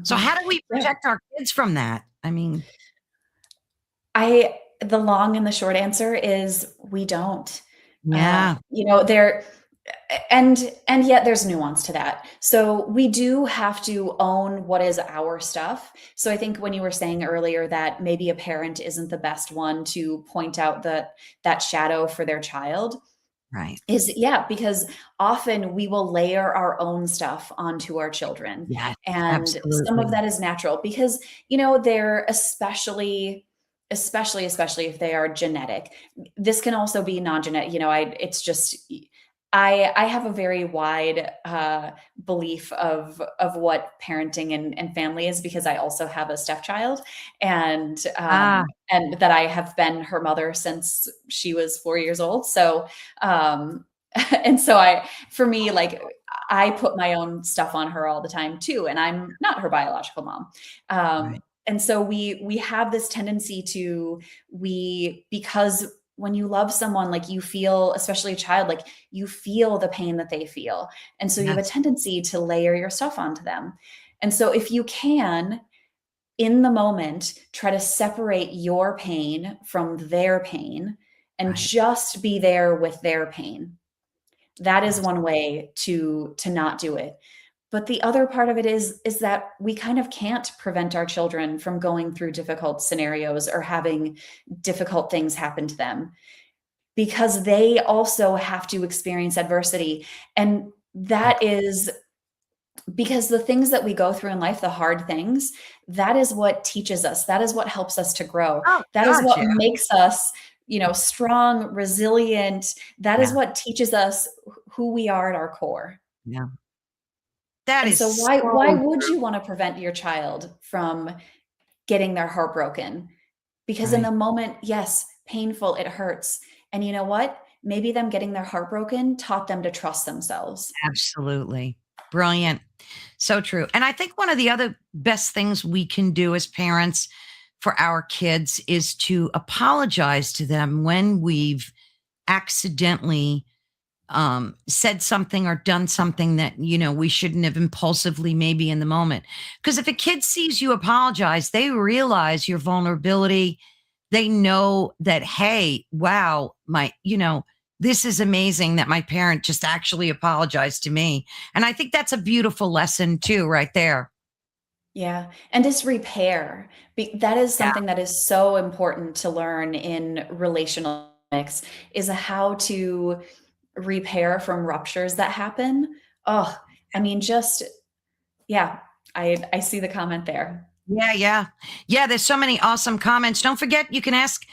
Speaker 1: So
Speaker 2: Mhm.
Speaker 1: how do we
Speaker 2: Yeah.
Speaker 1: protect our kids from that? I mean,
Speaker 2: I the long and the short answer is we don't.
Speaker 1: yeah,
Speaker 2: There and yet there's nuance to that. So we do have to own what is our stuff. So I think when you were saying earlier that maybe a parent isn't the best one to point out that shadow for their child,
Speaker 1: right.
Speaker 2: is yeah, because often we will layer our own stuff onto our children.
Speaker 1: Yes,
Speaker 2: And some of
Speaker 1: absolutely.
Speaker 2: that is natural because, they're especially if they are genetic. This can also be non-genetic, it's just I have a very wide belief of what parenting and family is because I also have a stepchild, and
Speaker 1: Ah,
Speaker 2: that I have been her mother since she was 4 years old. So um and so for me, like, I put my own stuff on her all the time too, and I'm not her biological mom.
Speaker 1: right.
Speaker 2: And so we have this tendency to we because when you love someone, like, you feel, especially a child, like, you feel the pain that they feel, and so you have a
Speaker 1: Yes,
Speaker 2: tendency to layer your stuff onto them. And so if you can, in the moment, try to separate your pain from their pain and
Speaker 1: right.
Speaker 2: just be there with their pain. That is
Speaker 1: Yes,
Speaker 2: one way to not do it. But the other part of it is that we kind of can't prevent our children from going through difficult scenarios or having difficult things happen to them because they also have to experience adversity. And that
Speaker 1: exactly.
Speaker 2: is because the things that we go through in life, the hard things, that is what teaches us. That is what helps us to grow.
Speaker 1: Oh,
Speaker 2: That is
Speaker 1: God,
Speaker 2: what
Speaker 1: yeah.
Speaker 2: makes us, strong, resilient. That is
Speaker 1: Yeah,
Speaker 2: what teaches us who we are at our core.
Speaker 1: yeah. That
Speaker 2: And
Speaker 1: is
Speaker 2: so why
Speaker 1: so
Speaker 2: would
Speaker 1: true.
Speaker 2: you want to prevent your child from getting their heart broken? Because in
Speaker 1: Right.
Speaker 2: the moment, yes, painful, it hurts. And you know what? Maybe them getting their heart broken taught them to trust themselves.
Speaker 1: Absolutely. Brilliant. So true. And I think one of the other best things we can do as parents for our kids is to apologize to them when we've accidentally said something or done something that, we shouldn't have impulsively, maybe in the moment. Because if a kid sees you apologize, they realize your vulnerability. They know that, hey, wow, this is amazing that my parent just actually apologized to me. And I think that's a beautiful lesson too, right there.
Speaker 2: Yeah, and just repair. That is
Speaker 1: Yeah.
Speaker 2: something that is so important to learn in relational dynamics, is how to repair from ruptures that happen. Oh, I mean, just yeah, I see the comment there.
Speaker 1: Yeah, yeah. Yeah, there's so many awesome comments. Don't forget you can ask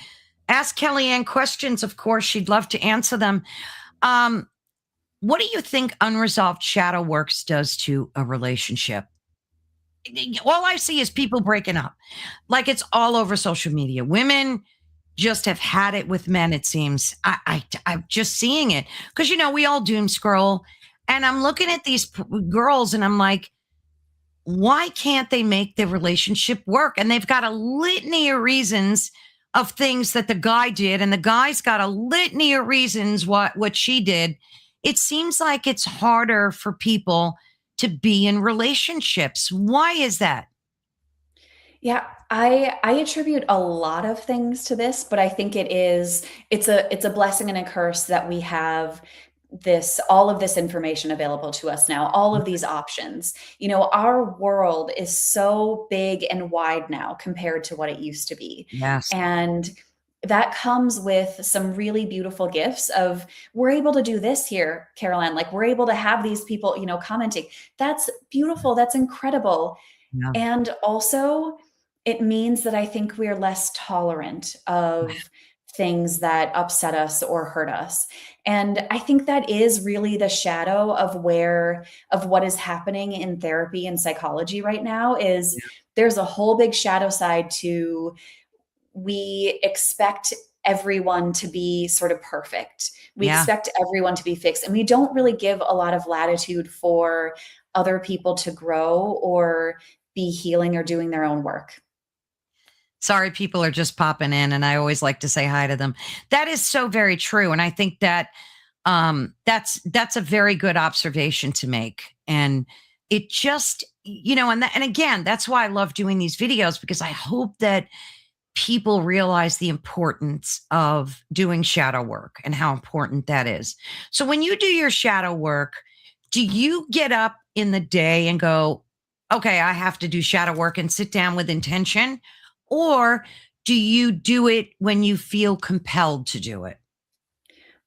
Speaker 1: Kellyanne questions, of course. She'd love to answer them. Um, what do you think unresolved shadow works does to a relationship? All I see is people breaking up. Like it's all over social media. Women just have had it with men, it seems. I'm just seeing it. Because we all doom scroll. And I'm looking at these girls and I'm like, why can't they make their relationship work? And they've got a litany of reasons of things that the guy did, and the guy's got a litany of reasons what she did. It seems like it's harder for people to be in relationships. Why is that?
Speaker 2: Yeah, I attribute a lot of things to this, but I think it's a blessing and a curse that we have this all of this information available to us now, all of these options. Our world is so big and wide now compared to what it used to be.
Speaker 1: Yes.
Speaker 2: And that comes with some really beautiful gifts of, we're able to do this here, Caroline, like we're able to have these people, commenting. That's beautiful, that's incredible.
Speaker 1: Yeah.
Speaker 2: And also, it means that I think we're less tolerant of things that upset us or hurt us. And I think that is really the shadow of what is happening in therapy and psychology right now. Is there's a whole big shadow side to, we expect everyone to be sort of perfect. We
Speaker 1: Yeah.
Speaker 2: expect everyone to be fixed, and we don't really give a lot of latitude for other people to grow or be healing or doing their own work.
Speaker 1: Sorry, people are just popping in, and I always like to say hi to them. That is so very true, and I think that that's a very good observation to make. And it just, and again, that's why I love doing these videos, because I hope that people realize the importance of doing shadow work and how important that is. So when you do your shadow work, do you get up in the day and go, okay, I have to do shadow work, and sit down with intention? Or do you do it when you feel compelled to do it?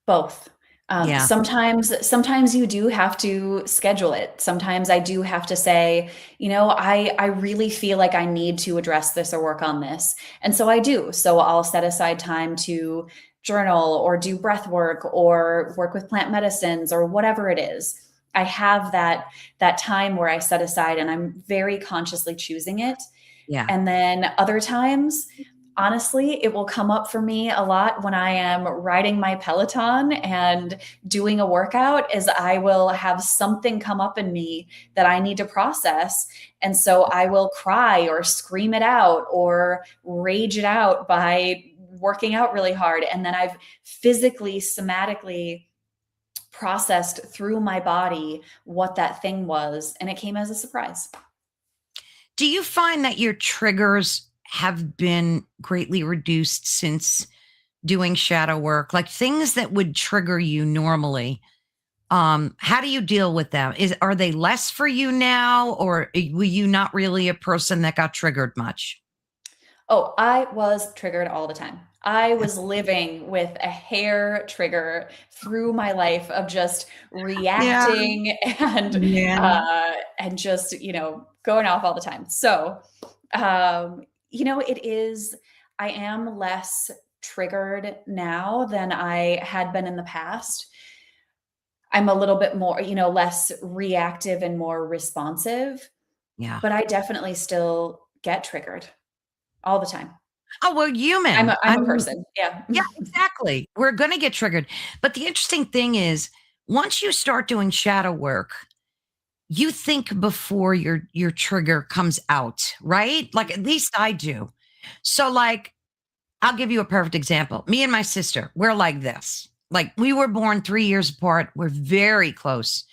Speaker 2: Both.
Speaker 1: Yeah.
Speaker 2: Sometimes you do have to schedule it. Sometimes I do have to say, I really feel like I need to address this or work on this. And so I do. So I'll set aside time to journal or do breath work or work with plant medicines or whatever it is. I have that time where I set aside, and I'm very consciously choosing it.
Speaker 1: Yeah.
Speaker 2: And then other times, honestly, it will come up for me a lot when I am riding my Peloton and doing a workout, is I will have something come up in me that I need to process. And so I will cry or scream it out or rage it out by working out really hard. And then I've physically, somatically processed through my body what that thing was. And it came as a surprise.
Speaker 1: Do you find that your triggers have been greatly reduced since doing shadow work? Like things that would trigger you normally, how do you deal with them? Are they less for you now, or were you not really a person that got triggered much?
Speaker 2: Oh, I was triggered all the time. I was living with a hair trigger through my life of just
Speaker 1: Yeah.
Speaker 2: reacting and
Speaker 1: Yeah.
Speaker 2: and just, going off all the time. So, it is, I am less triggered now than I had been in the past. I'm a little bit more, less reactive and more responsive,
Speaker 1: Yeah.
Speaker 2: but I definitely still get triggered all the time.
Speaker 1: Oh, we're
Speaker 2: I'm
Speaker 1: human.
Speaker 2: a I'm
Speaker 1: I
Speaker 2: a
Speaker 1: mean,
Speaker 2: person, yeah.
Speaker 1: yeah, exactly. We're going to get triggered. But the interesting thing is, once you start doing shadow work, you think before your trigger comes out, right? Like at least I do. So like I'll give you a perfect example. Me and my sister, we're like this. Like we were born 3 years apart. We're very close.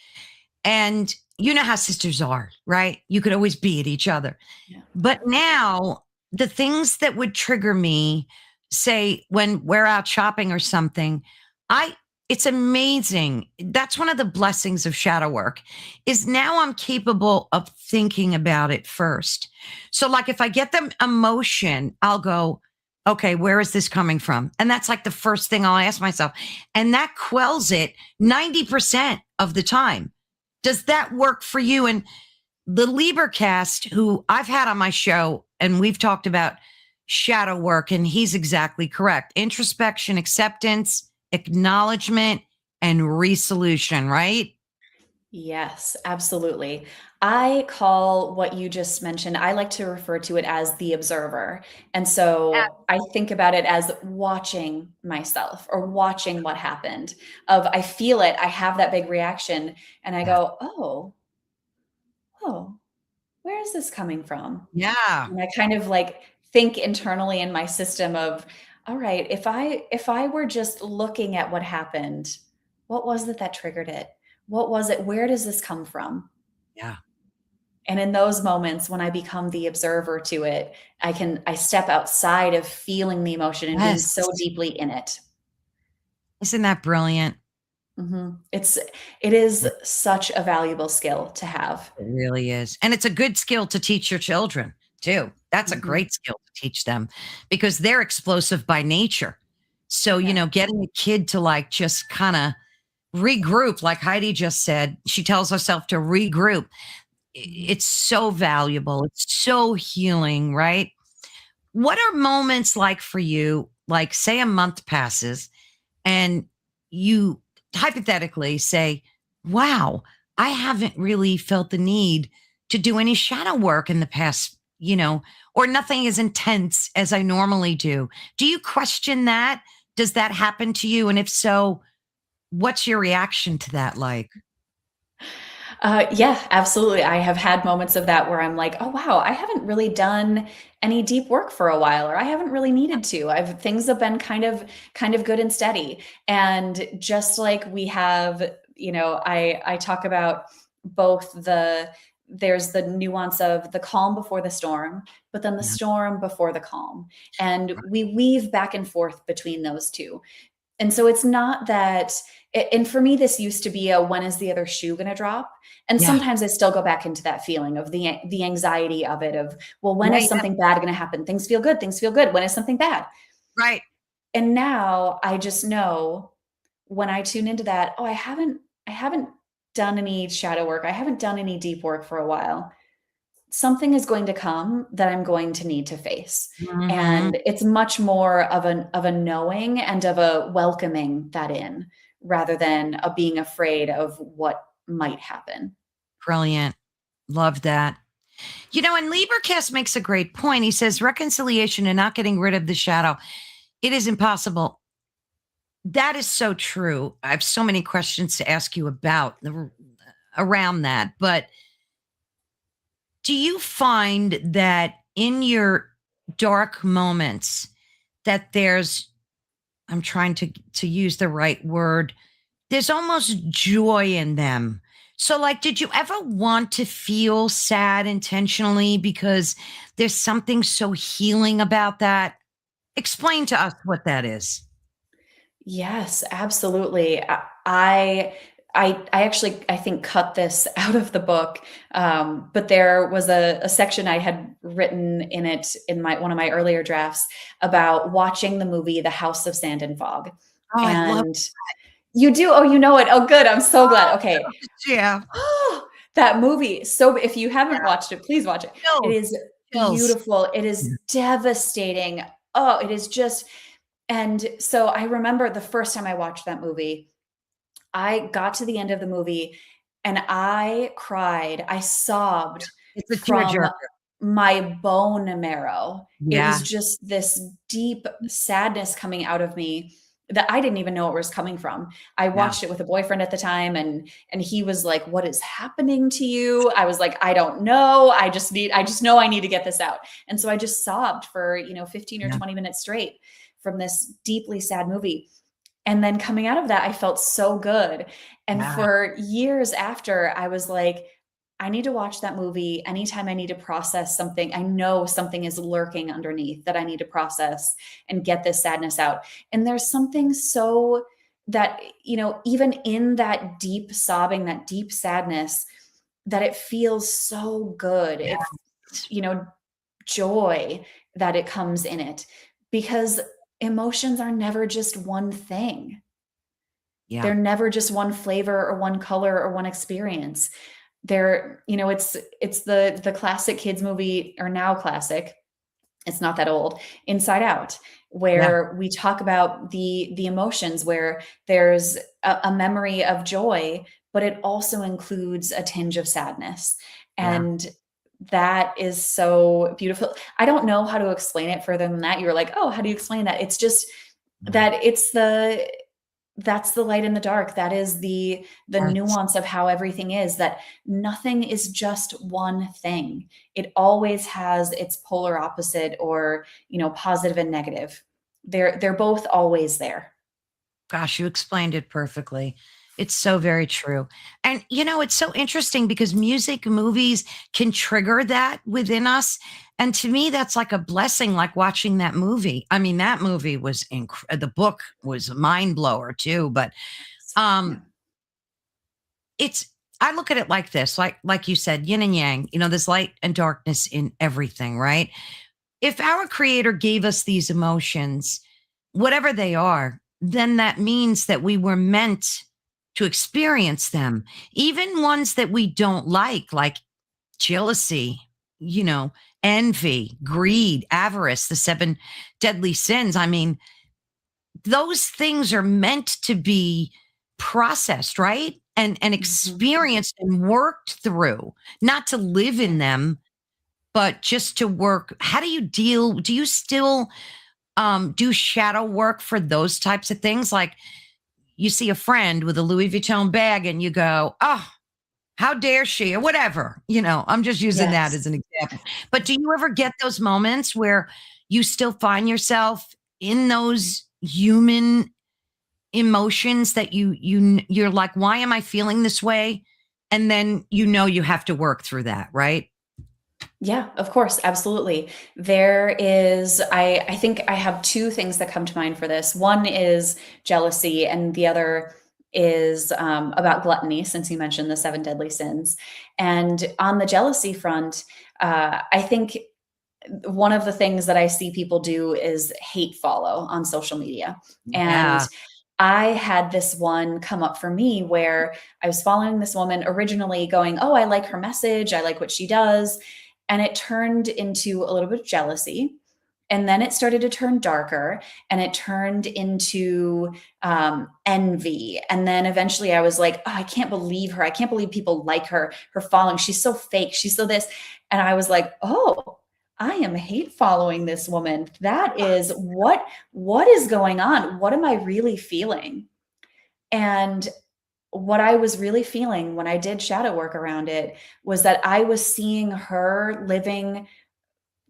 Speaker 1: And you know how sisters are, right? You could always be at each other.
Speaker 2: Yeah.
Speaker 1: But now the things that would trigger me, say when we're out shopping or something, I it's amazing. That's one of the blessings of shadow work is now I'm capable of thinking about it first. So like if I get the emotion, I'll go, okay, where is this coming from? And that's like the first thing I'll ask myself. And that quells it 90% of the time. Does that work for you? And the Liebercast, who I've had on my show, and we've talked about shadow work, and he's exactly correct. Introspection, acceptance, acknowledgement, and resolution, right?
Speaker 2: Yes, absolutely. I call what you just mentioned, I like to refer to it as the observer. And so I think about it as watching myself or watching what happened. Of I feel it, I have that big reaction, and I
Speaker 1: Yeah.
Speaker 2: go, "Oh, where is this coming from?"
Speaker 1: Yeah.
Speaker 2: And I kind of like think internally in my system of, all right, if I were just looking at what happened, what was it that triggered it? What was it? Where does this come from?
Speaker 1: Yeah.
Speaker 2: And in those moments when I become the observer to it, I step outside of feeling the emotion and being
Speaker 1: Yes.
Speaker 2: so deeply in it.
Speaker 1: Isn't that brilliant?
Speaker 2: It is such a valuable skill to have.
Speaker 1: It really is. And it's a good skill to teach your children too. That's a
Speaker 2: Mhm.
Speaker 1: great skill to teach them because they're explosive by nature. So,
Speaker 2: Yeah.
Speaker 1: getting a kid to like just kind of regroup, like Heidi just said, she tells herself to regroup.
Speaker 2: Mhm.
Speaker 1: It's so valuable. It's so healing, right? What are moments like for you? Like, say a month passes and you hypothetically say, wow, I haven't really felt the need to do any shadow work in the past, or nothing as intense as I normally do. Do you question that? Does that happen to you? And if so, what's your reaction to that like?
Speaker 2: Yeah, absolutely. I have had moments of that where I'm like, "Oh, wow, I haven't really done any deep work for a while, or I haven't really needed to. I've things have been kind of good and steady." And just like we have, I talk about both there's the nuance of the calm before the storm, but then the
Speaker 1: Yeah.
Speaker 2: storm before the calm. And we weave back and forth between those two. And so it's not that and for me, this used to be a when is the other shoe going to drop? And
Speaker 1: Yeah.
Speaker 2: sometimes I still go back into that feeling of the anxiety of it of, well, when
Speaker 1: Yeah.
Speaker 2: is
Speaker 1: Yeah.
Speaker 2: something bad going to happen? Things feel good. Things feel good. When is something bad?
Speaker 1: Right.
Speaker 2: And now I just know when I tune into that, oh, I haven't done any shadow work. I haven't done any deep work for a while. Something is going to come that I'm going to need to face.
Speaker 1: Hmm.
Speaker 2: And it's much more of a knowing and of a welcoming that in rather than a being afraid of what might happen.
Speaker 1: Brilliant. Love that. And Liebercast makes a great point. He says reconciliation and not getting rid of the shadow, it is impossible. That is so true. I have so many questions to ask you about around that. But do you find that in your dark moments that there's I'm trying to use the right word, there's almost joy in them. So like did you ever want to feel sad intentionally because there's something so healing about that? Explain to us what that is.
Speaker 2: Yes, absolutely. I actually I think cut this out of the book, but there was a section I had written in it in my one of my earlier drafts about watching the movie The House of Sand and Fog,
Speaker 1: Oh, I love
Speaker 2: and you do? Oh, you know it. Oh, good. I'm so glad. Okay.
Speaker 1: it. Yeah.
Speaker 2: That movie. So if you haven't watched it, please watch it. It
Speaker 1: Chills.
Speaker 2: is
Speaker 1: Chills.
Speaker 2: beautiful. It is devastating. Oh, it is just and so I remember the first time I watched that movie, I got to the end of the movie and I cried. I sobbed
Speaker 1: It's a
Speaker 2: from
Speaker 1: tearjerker.
Speaker 2: my bone marrow. It was
Speaker 1: Yeah.
Speaker 2: just this deep sadness coming out of me that I didn't even know it was coming from. I
Speaker 1: Yeah.
Speaker 2: watched it with a boyfriend at the time and he was like, "What is happening to you?" I was like, "I don't know. I just know I need to get this out." And so I just sobbed for, 15 or
Speaker 1: Yeah.
Speaker 2: 20 minutes straight from this deeply sad movie. And then coming out of that, I felt so good. And
Speaker 1: Yeah.
Speaker 2: for years after, I was like, I need to watch that movie anytime I need to process something. I know something is lurking underneath that I need to process and get this sadness out. And there's something so that, even in that deep sobbing, that deep sadness, that it feels so good.
Speaker 1: Yeah.
Speaker 2: You know, joy that it comes in it because emotions are never just one thing.
Speaker 1: Yeah.
Speaker 2: They're never just one flavor or one color or one experience. It's the classic kids movie or now classic. It's not that old. Inside Out,
Speaker 1: Yeah.
Speaker 2: where we talk about the emotions where there's a memory of joy, but it also includes a tinge of sadness.
Speaker 1: Yeah.
Speaker 2: And that is so beautiful. I don't know how to explain it further than that. You were like, "Oh, how do you explain that?" It's just
Speaker 1: Yeah.
Speaker 2: that that's the light in the dark. That is the
Speaker 1: Yes.
Speaker 2: nuance of how everything is, that nothing is just one thing. It always has its polar opposite or, positive and negative. They're both always there.
Speaker 1: Gosh, you explained it perfectly. It's so very true. And it's so interesting because music, movies can trigger that within us. And to me, that's like a blessing, like watching that movie. I mean, that movie was the book was a mind blower too. But
Speaker 2: Yeah.
Speaker 1: um, it's I look at it like this, like you said, yin and yang. There's light and darkness in everything, right? if our creator gave us these emotions, whatever they are, then that means that we were meant to experience them, even ones that we don't like jealousy, you know, envy, greed, avarice, the seven deadly sins. I mean, those things are meant to be processed, right? And
Speaker 2: Mhm.
Speaker 1: experienced and worked through, not to live
Speaker 2: Yeah.
Speaker 1: in them, but just to work. How do you deal? Do you still do shadow work for those types of things? Like you see a friend with a Louis Vuitton bag and you go, oh, how dare she, or whatever. I'm just using that
Speaker 2: Yes.
Speaker 1: as an example. But do you ever get those moments where you still find yourself in those human emotions that you're like, why am I feeling this way? And then you have to work through that, right?
Speaker 2: Yeah, of course, absolutely. There is I think I have 2 things that come to mind for this. One is jealousy, and the other is, about gluttony, since you mentioned the 7 deadly sins. And on the jealousy front, I think one of the things that I see people do is hate follow on social media. And
Speaker 1: Yeah.
Speaker 2: I had this one come up for me where I was following this woman originally going, oh, I like her message. I like what she does. And it turned into a little bit of jealousy. And then it started to turn darker and it turned into envy. And then eventually I was like, oh, I can't believe her. I can't believe people like her, her following. She's so fake. She's so this. And I was like, oh, I am hate following this woman. That is what is going on? What am I really feeling? And what I was really feeling when I did shadow work around it was that I was seeing her living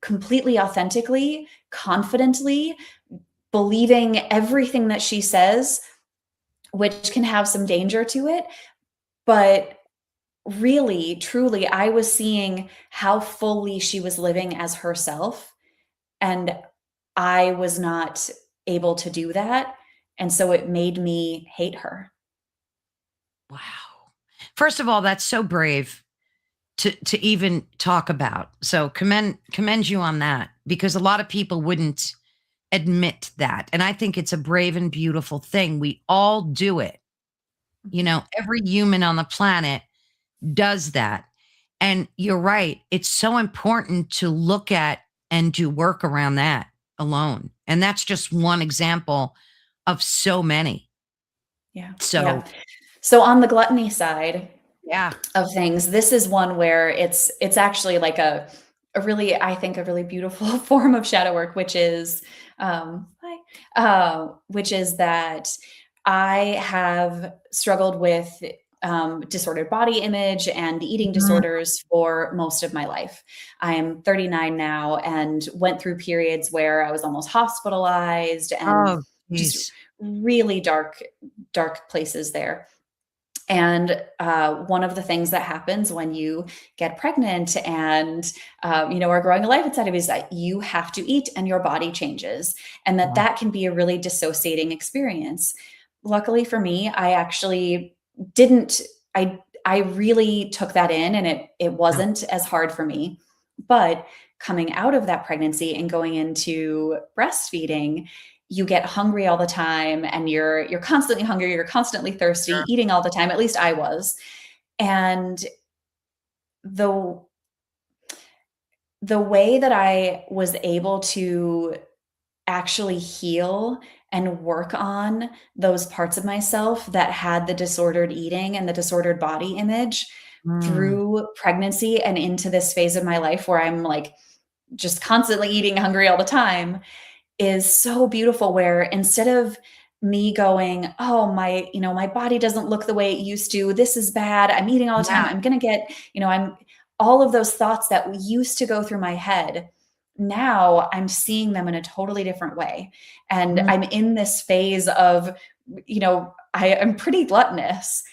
Speaker 2: completely authentically, confidently, believing everything that she says, which can have some danger to it. But really, truly, I was seeing how fully she was living as herself. And I was not able to do that. And so it made me hate her.
Speaker 1: Wow. First of all, that's so brave to even talk about. So commend you on that, because a lot of people wouldn't admit that. And I think it's a brave and beautiful thing. We all do it.
Speaker 2: Mhm.
Speaker 1: Every human on the planet does that. And you're right. It's so important to look at and do work around that alone. And that's just one example of so many.
Speaker 2: Yeah. Yeah.
Speaker 1: So,
Speaker 2: So on the gluttony side
Speaker 1: yeah.
Speaker 2: of things, this is one where it's actually like a really, I think, a really beautiful form of shadow work, which is which is that I have struggled with disordered body image and eating
Speaker 1: Mhm.
Speaker 2: disorders for most of my life. I am 39 now and went through periods where I was almost hospitalized and
Speaker 1: Oh,
Speaker 2: just
Speaker 1: geez.
Speaker 2: really dark places there. And one of the things that happens when you get pregnant and are growing a life inside of you is that you have to eat and your body changes, and that
Speaker 1: Wow.
Speaker 2: that can be a really dissociating experience. Luckily for me, I actually didn't. I really took that in, and it
Speaker 1: No.
Speaker 2: wasn't as hard for me. But coming out of that pregnancy and going into breastfeeding, you get hungry all the time and you're constantly hungry, you're constantly thirsty,
Speaker 1: Sure.
Speaker 2: eating all the time, at least I was. And the the way that I was able to actually heal and work on those parts of myself that had the disordered eating and the disordered body image
Speaker 1: Mm.
Speaker 2: through pregnancy and into this phase of my life where I'm like just constantly eating hungry all the time is so beautiful, where instead of me going, oh, my body doesn't look the way it used to, this is bad, I'm eating all the time,
Speaker 1: Yeah.
Speaker 2: I'm going to get, I'm all of those thoughts that used to go through my head, now I'm seeing them in a totally different way. And
Speaker 1: Mm.
Speaker 2: I'm in this phase of, I am pretty gluttonous,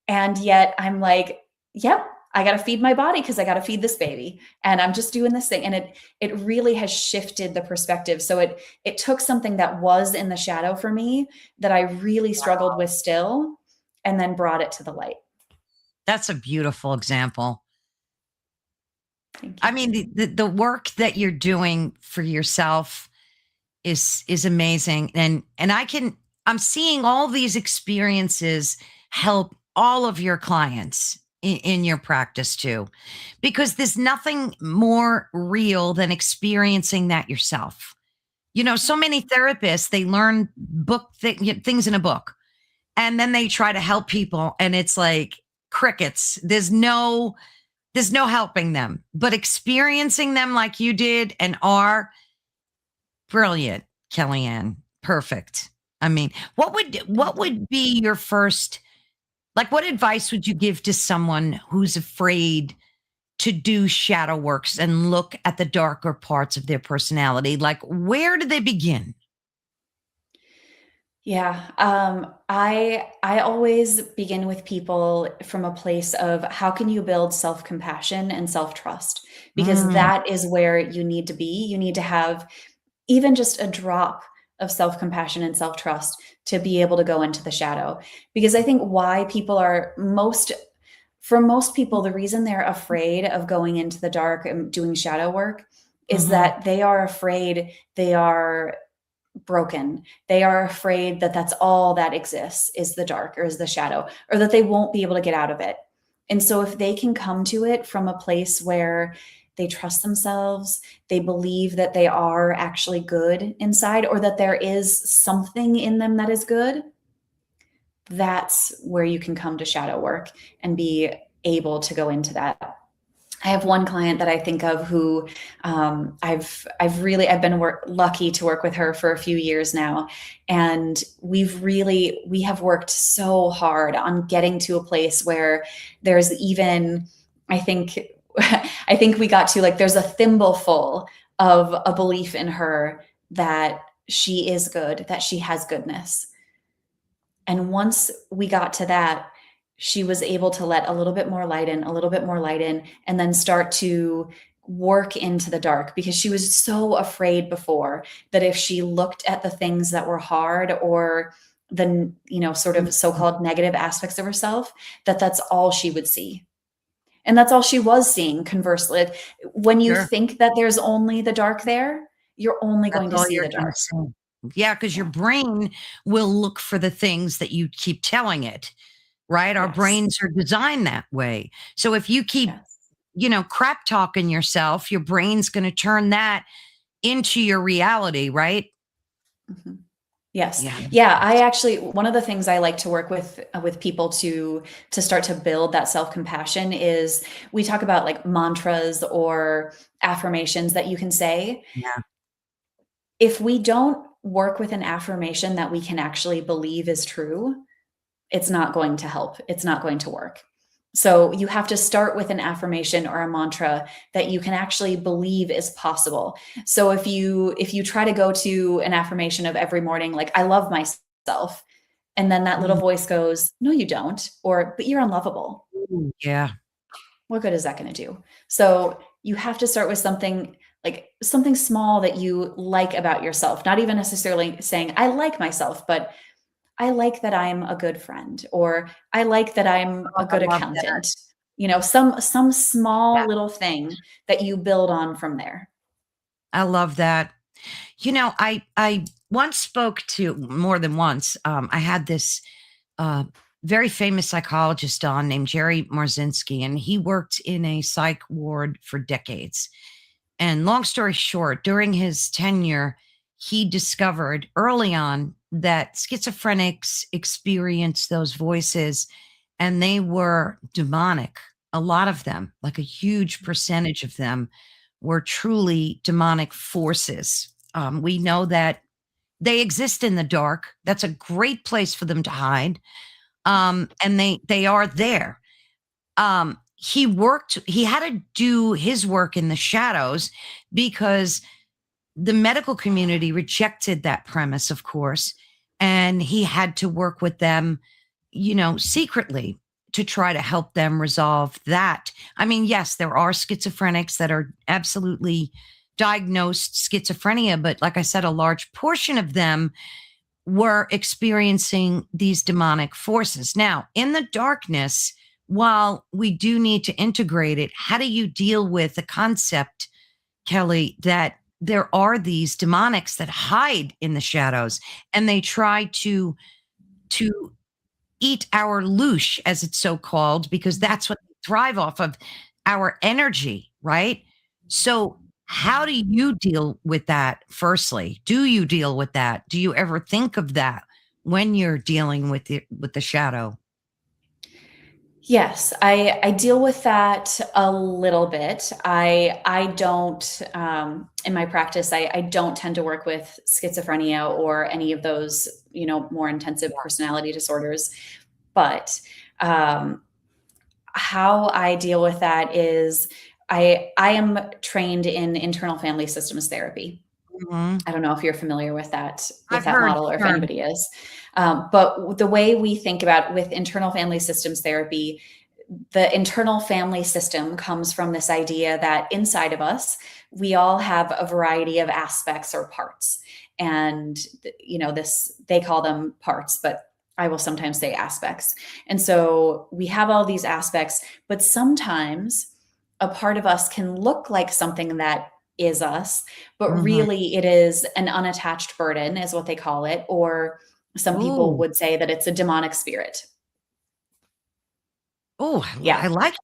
Speaker 2: and yet I'm like, yep, I got to feed my body because I got to feed this baby. And I'm just doing this thing. And it really has shifted the perspective. So it took something that was in the shadow for me that I really struggled with still, and then brought it to the light.
Speaker 1: That's a beautiful example.
Speaker 2: Thank
Speaker 1: I
Speaker 2: you.
Speaker 1: mean, the work that you're doing for yourself is amazing. And I'm seeing all these experiences help all of your clients in your practice too, because there's nothing more real than experiencing that yourself. So many therapists, they learn things in a book, and then they try to help people, and it's like crickets. There's no helping them, but experiencing them like you did and are brilliant, Kellyanne. Perfect. I mean, what
Speaker 2: Thank you.
Speaker 1: would be your first, like, what advice would you give to someone who's afraid to do shadow works and look at the darker parts of their personality? Like, where do they begin?
Speaker 2: Yeah, I always begin with people from a place of how can you build self-compassion and self-trust? Because
Speaker 1: Mm,
Speaker 2: that is where you need to be. You need to have even just a drop of self-compassion and self-trust to be able to go into the shadow. Because I think why people are most for most people, the reason they're afraid of going into the dark and doing shadow work is
Speaker 1: mhm,
Speaker 2: that they are afraid they are broken. They are afraid that that's all that exists is the dark or is the shadow, or that they won't be able to get out of it. And so, if they can come to it from a place where they trust themselves, they believe that they are actually good inside, or that there is something in them that is good, that's where you can come to shadow work and be able to go into that. I have one client that I think of who I've been lucky to work with her for a few years now, and we have worked so hard on getting to a place where there's even I think I think we got to like there's a thimbleful of a belief in her that she is good, that she has goodness. And once we got to that, she was able to let a little bit more light in, a little bit more light in, and then start to work into the dark because she was so afraid before that if she looked at the things that were hard or the sort of
Speaker 1: mhm.
Speaker 2: so-called negative aspects of herself, that that's all she would see. And that's all she was seeing. Conversely, when you
Speaker 1: Sure.
Speaker 2: think that there's only the dark there, you're only
Speaker 1: That's
Speaker 2: going to
Speaker 1: all
Speaker 2: see
Speaker 1: you're
Speaker 2: the
Speaker 1: going to
Speaker 2: dark.
Speaker 1: see. Yeah, because your
Speaker 2: Yeah.
Speaker 1: brain will look for the things that you keep telling it, right? Our
Speaker 2: Yes.
Speaker 1: brains are designed that way. So if you keep,
Speaker 2: Yes.
Speaker 1: crap talking yourself, your brain's going to turn that into your reality, right?
Speaker 2: Mhm. Yes.
Speaker 1: Yeah.
Speaker 2: Yeah, I actually one of the things I like to work with people to start to build that self-compassion is we talk about like mantras or affirmations that you can say.
Speaker 1: Yeah.
Speaker 2: If we don't work with an affirmation that we can actually believe is true, it's not going to help. It's not going to work. So you have to start with an affirmation or a mantra that you can actually believe is possible. So if you try to go to an affirmation of every morning like I love myself, and then that little
Speaker 1: Mm,
Speaker 2: voice goes, "No you don't," or "But you're unlovable."
Speaker 1: ooh, yeah.
Speaker 2: What good is that going to do? So you have to start with something like something small that you like about yourself, not even necessarily saying I like myself, but I like that I'm a good friend, or I like that I'm
Speaker 1: Oh,
Speaker 2: a
Speaker 1: I
Speaker 2: good
Speaker 1: love that.
Speaker 2: accountant. Some
Speaker 1: Yeah.
Speaker 2: small little thing that you build on from there.
Speaker 1: I love that. I once spoke to more than once. I had this uh, very famous psychologist on named Jerry Marzinski, and he worked in a psych ward for decades. And long story short, during his tenure, he discovered early on that schizophrenics experience those voices and they were demonic. A lot of them, like a huge percentage of them, were truly demonic forces. We know that they exist in the dark. That's a great place for them to hide, and they are there. He had to do his work in the shadows because the medical community rejected that premise, of course, and he had to work with them, secretly to try to help them resolve that. I mean, yes, there are schizophrenics that are absolutely diagnosed schizophrenia, but like I said, a large portion of them were experiencing these demonic forces. Now, in the darkness, while we do need to integrate it, how do you deal with the concept, Kelly, that there are these demonics that hide in the shadows and they try to eat our loosh, as it's so called, because that's what they thrive off of, our energy, right? So, how do you deal with that? Firstly, do you deal with that? Do you ever think of that when you're dealing with the shadow?
Speaker 2: Yes, I deal with that a little bit. I don't in my practice I don't tend to work with schizophrenia or any of those, more intensive personality disorders. But um, how I deal with that is I am trained in internal family systems therapy.
Speaker 1: Mhm.
Speaker 2: I don't know if you're familiar with
Speaker 1: I've
Speaker 2: that
Speaker 1: heard
Speaker 2: model, or
Speaker 1: the
Speaker 2: if
Speaker 1: term.
Speaker 2: anybody is. But the way we think about with internal family systems therapy, the internal family system comes from this idea that inside of us, we all have a variety of aspects or parts. And, this, they call them parts, but I will sometimes say aspects. And so we have all these aspects, but sometimes a part of us can look like something that is us, but
Speaker 1: Mhm.
Speaker 2: really it is an unattached burden, is what they call it. Or some people
Speaker 1: Ooh.
Speaker 2: would say that it's a demonic spirit.
Speaker 1: Ooh, I
Speaker 2: Yeah.
Speaker 1: like.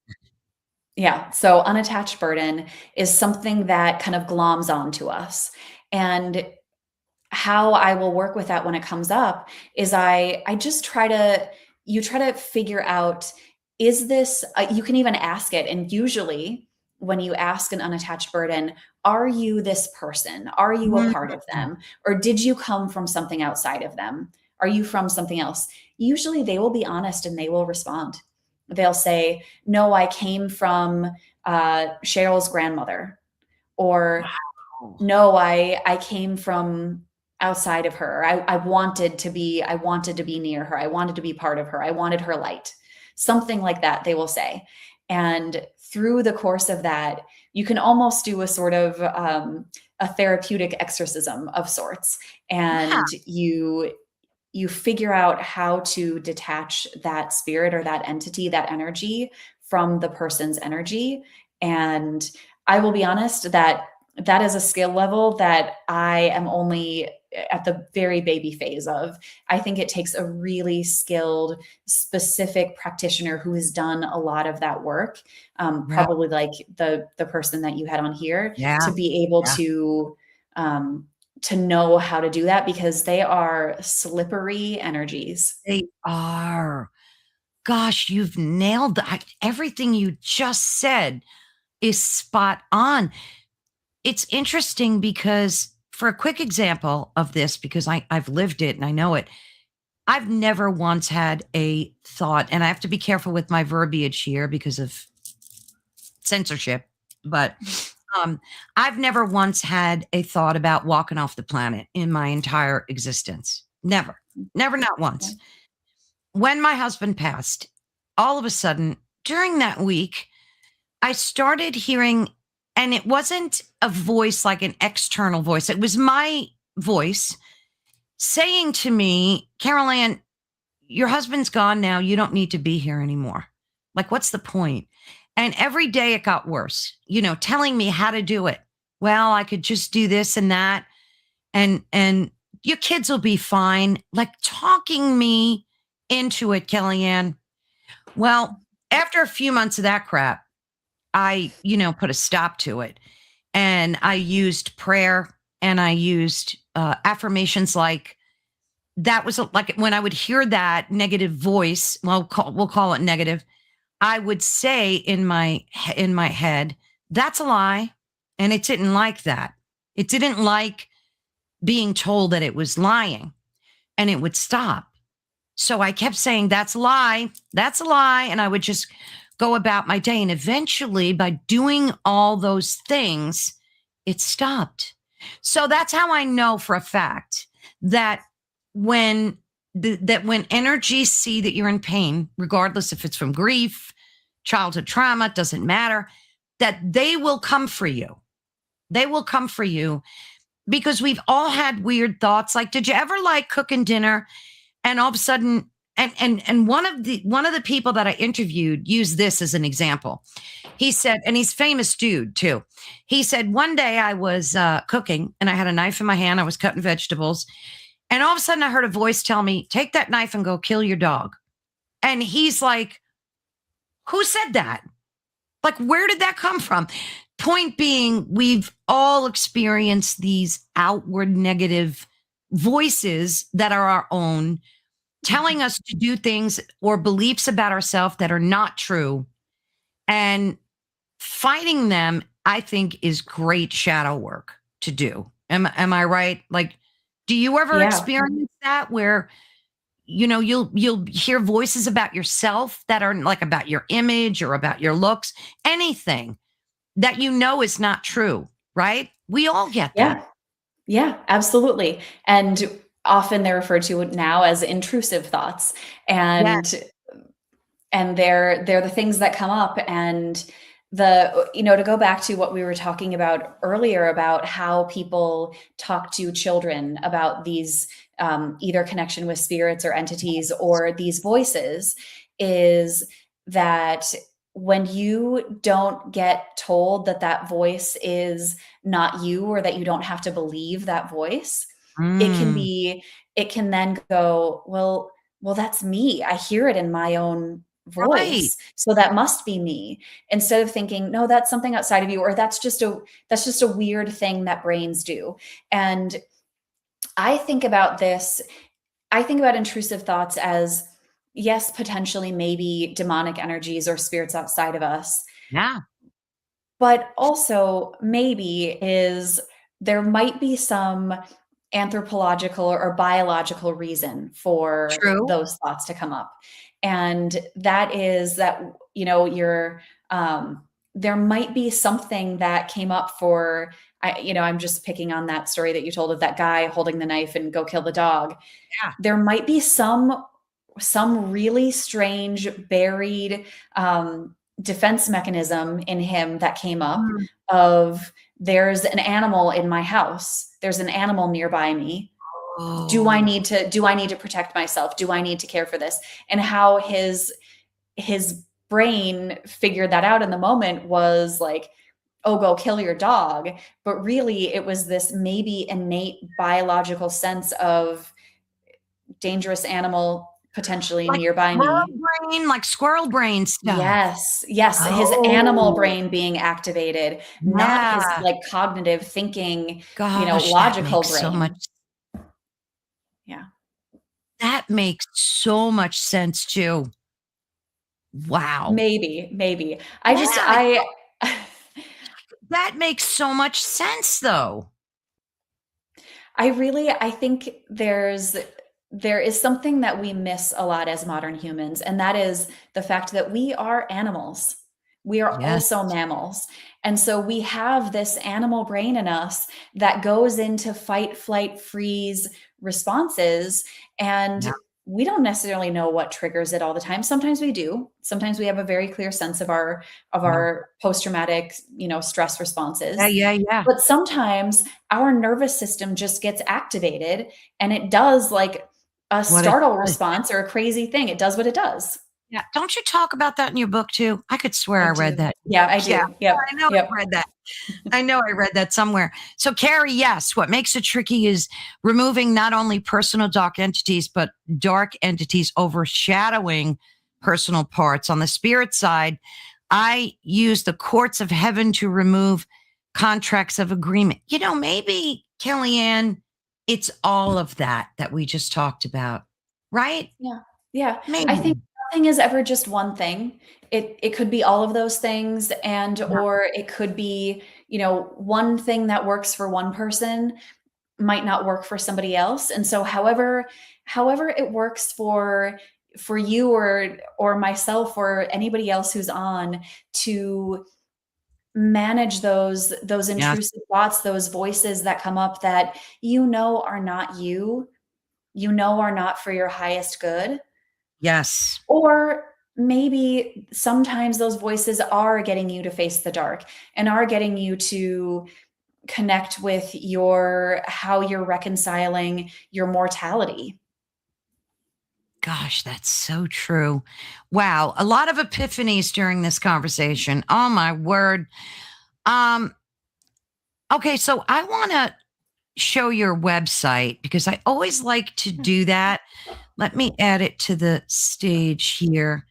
Speaker 2: Yeah. So unattached burden is something that kind of gloms onto us. And how I will work with that when it comes up is I just try to you try to figure out, is this you can even ask it, and usually when you ask an unattached burden, are you this person? Are you a
Speaker 1: Mhm.
Speaker 2: part of them? Or did you come from something outside of them? Are you from something else? Usually they will be honest and they will respond. They'll say, no, I came from Cheryl's grandmother, or
Speaker 1: Wow.
Speaker 2: no, I came from outside of her. I wanted to be near her. I wanted to be part of her. I wanted her light. Something like that, they will say. And through the course of that, you can almost do a sort of a therapeutic exorcism of sorts.
Speaker 1: Yeah.
Speaker 2: And you figure out how to detach that spirit or that entity, that energy, from the person's energy. And I will be honest that that is a skill level that I am only at the very baby phase of. I think it takes a really skilled, specific practitioner who has done a lot of that work,
Speaker 1: Yeah.
Speaker 2: probably like the person that you had on here,
Speaker 1: Yeah.
Speaker 2: to be able
Speaker 1: Yeah.
Speaker 2: um, to know how to do that, because they are slippery energies.
Speaker 1: They are. Gosh, you've nailed that. Everything you just said is spot on. It's interesting because, for a quick example of this, because I've lived it and I know it, I've never once had a thought, and I have to be careful with my verbiage here because of censorship, but um, I've never once had a thought about walking off the planet in my entire existence. Never, never, not
Speaker 2: Yeah.
Speaker 1: once. When my husband passed, all of a sudden during that week, I started hearing, and it wasn't a voice like an external voice, it was my voice saying to me, Carol Ann, your husband's gone now. You don't need to be here anymore. Like, what's the point? And every day it got worse, telling me how to do it. Well, I could just do this and that. And your kids will be fine. Like talking me into it, Kellyanne. Well, after a few months of that crap, I, put a stop to it. And I used prayer and I used affirmations like, that was like when I would hear that negative voice, well, we'll call it negative, I would say in my head, that's a lie. And it didn't like that. It didn't like being told that it was lying, and it would stop. So I kept saying, that's a lie. That's a lie. And I would just go about my day. And eventually, by doing all those things, it stopped. So that's how I know for a fact that when that when energies see that you're in pain, regardless if it's from grief, childhood trauma, doesn't matter, that they will come for you. They will come for you because we've all had weird thoughts. Like, did you ever like cooking dinner and all of a sudden And one of the people that I interviewed used this as an example. He said, and he's a famous dude too. He said, one day I was cooking and I had a knife in my hand. I was cutting vegetables. And all of a sudden I heard a voice tell me, take that knife and go kill your dog. And he's like, who said that? Like, where did that come from? Point being, we've all experienced these outward negative voices that are our own, telling us to do things or beliefs about ourselves that are not true. And fighting them, I think, is great shadow work to do. Am I right? Like, do you ever
Speaker 2: Yeah.
Speaker 1: experience that where you'll hear voices about yourself that are like about your image or about your looks, anything that is not true, right? We all get that.
Speaker 2: Yeah. Yeah, absolutely. And often they're referred to now as intrusive thoughts.
Speaker 1: Yes.
Speaker 2: And they're the things that come up. And to go back to what we were talking about earlier about how people talk to children about these either connection with spirits or entities or these voices, is that when you don't get told that that voice is not you, or that you don't have to believe that voice, it can
Speaker 1: Mm,
Speaker 2: be it can then go, well, that's me. I hear it in my own
Speaker 1: right.
Speaker 2: voice, so that must be me. Instead of thinking, no, that's something outside of you, or that's just a weird thing that brains do. And I think about this, I think about intrusive thoughts as, yes, potentially maybe demonic energies or spirits outside of us,
Speaker 1: Yeah.
Speaker 2: but also maybe is there might be some anthropological or biological reason for
Speaker 1: True.
Speaker 2: those thoughts to come up. And that is that, you're, there might be something that came up for, I'm just picking on that story that you told of that guy holding the knife and go kill the dog.
Speaker 1: Yeah.
Speaker 2: There might be some really strange buried defense mechanism in him that came up
Speaker 1: Mm.
Speaker 2: of, there's an animal in my house, there's an animal nearby me,
Speaker 1: Oh,
Speaker 2: do I need to protect myself, do I need to care for this? And how his brain figured that out in the moment was like, oh, go kill your dog. But really it was this maybe innate biological sense of dangerous animal potentially nearby me.
Speaker 1: like squirrel brain stuff.
Speaker 2: Yes, yes, his animal
Speaker 1: Oh,
Speaker 2: brain being activated, not his,
Speaker 1: yeah.
Speaker 2: like, cognitive thinking,
Speaker 1: Gosh,
Speaker 2: logical brain. Yeah.
Speaker 1: that makes so much sense too. Wow.
Speaker 2: Maybe. I just
Speaker 1: Yeah,
Speaker 2: I
Speaker 1: that makes so much sense though.
Speaker 2: I think there is something that we miss a lot as modern humans, and that is the fact that we are animals. We are
Speaker 1: Yes.
Speaker 2: also mammals. And so we have this animal brain in us that goes into fight, flight, freeze responses.
Speaker 1: Yeah.
Speaker 2: And we don't necessarily know what triggers it all the time. Sometimes we do. Sometimes we have a very clear sense of our
Speaker 1: Yeah.
Speaker 2: post-traumatic, stress
Speaker 1: Yeah,
Speaker 2: responses.
Speaker 1: yeah, yeah.
Speaker 2: But sometimes our nervous system just gets activated and it does like a
Speaker 1: What it
Speaker 2: startle
Speaker 1: does.
Speaker 2: response or a crazy thing. It does what it does.
Speaker 1: Yeah. Don't you talk about that in your book too? I could swear
Speaker 2: I
Speaker 1: I read
Speaker 2: do.
Speaker 1: that.
Speaker 2: Yeah, I
Speaker 1: Yeah,
Speaker 2: do. Yep.
Speaker 1: I know I
Speaker 2: Yep.
Speaker 1: read that. I know I read that somewhere. So, Carrie, yes, what makes it tricky is removing not only personal dark entities, but dark entities overshadowing personal parts. On the spirit side, I use the courts of heaven to remove contracts of agreement. Maybe, Kellyanne, it's all of that we just talked about, right?
Speaker 2: Yeah. Yeah. I think
Speaker 1: Maybe.
Speaker 2: nothing is ever just one thing. It could be all of those things, and
Speaker 1: Yeah.
Speaker 2: or it could be, one thing that works for one person might not work for somebody else. And so however it works for you or myself or anybody else who's on, to manage those
Speaker 1: Yes.
Speaker 2: intrusive thoughts, those voices that come up that are not you, are not for your highest good.
Speaker 1: Yes.
Speaker 2: Or maybe sometimes those voices are getting you to face the dark and are getting you to connect with how you're reconciling your mortality.
Speaker 1: Gosh, that's so true. Wow, a lot of epiphanies during this conversation. Oh my word. Um, okay, so I want to show your website because I always like to do that. Let me add it to the stage here.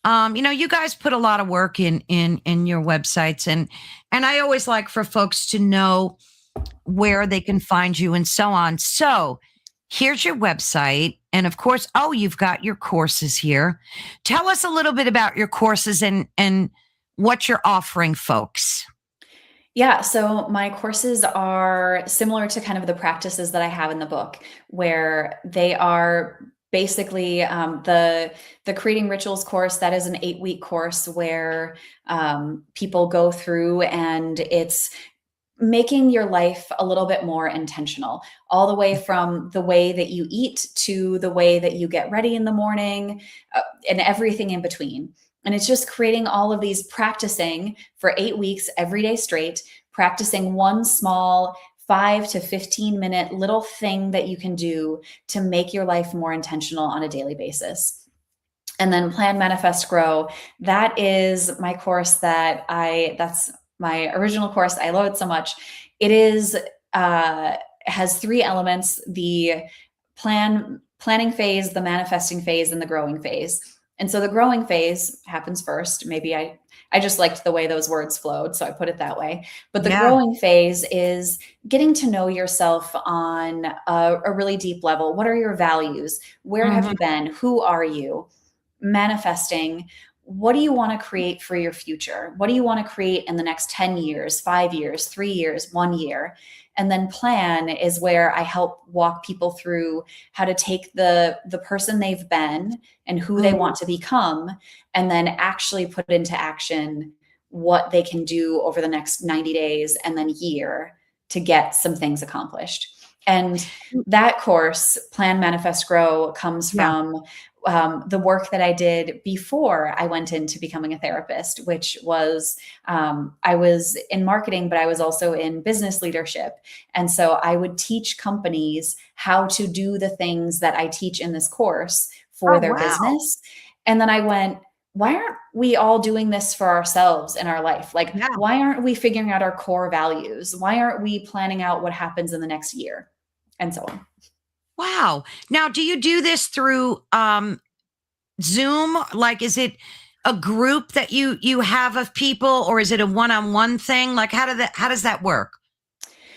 Speaker 1: You guys put a lot of work in your websites, and I always like for folks to know where they can find you and so on. So here's your website. And of course, oh, you've got your courses here. Tell us a little bit about your courses and what you're offering folks.
Speaker 2: Yeah, so my courses are similar to kind of the practices that I have in the book, where they are basically the creating rituals course. That is an 8-week course where people go through, and it's making your life a little bit more intentional, all the way from the way that you eat to the way that you get ready in the morning, and everything in between. And it's just creating all of these, practicing for 8 weeks every day straight, practicing one small 5 to 15 minute little thing that you can do to make your life more intentional on a daily basis. And then Plan, Manifest, Grow. That is my course that's my original course. I love it so much. It is, has three elements: the planning phase, the manifesting phase, and the growing phase. And so the growing phase happens first. Maybe I just liked the way those words flowed, so I put it that way. But the
Speaker 1: Yeah.
Speaker 2: growing phase is getting to know yourself on a really deep level. What are your values? Where have
Speaker 1: Mhm.
Speaker 2: you been? Who are you? Manifesting, what do you want to create for your future? What do you want to create in the next 10 years, 5 years, 3 years, 1 year? And then plan is where I help walk people through how to take the person they've been and who they
Speaker 1: Mm.
Speaker 2: want to become, and then actually put into action what they can do over the next 90 days and then year to get some things accomplished. And that course, Plan, Manifest, Grow, comes
Speaker 1: Yeah.
Speaker 2: from the work that I did before I went into becoming a therapist, which was, I was in marketing, but I was also in business leadership. And so I would teach companies how to do the things that I teach in this course for
Speaker 1: Oh,
Speaker 2: their
Speaker 1: wow.
Speaker 2: business. And then I went, why aren't we all doing this for ourselves in our life? Like,
Speaker 1: Yeah.
Speaker 2: why aren't we figuring out our core values? Why aren't we planning out what happens in the next year? And so on.
Speaker 1: Wow. Now, do you do this through Zoom? Like, is it a group that you have of people, or is it a one-on-one thing? Like, how does that work?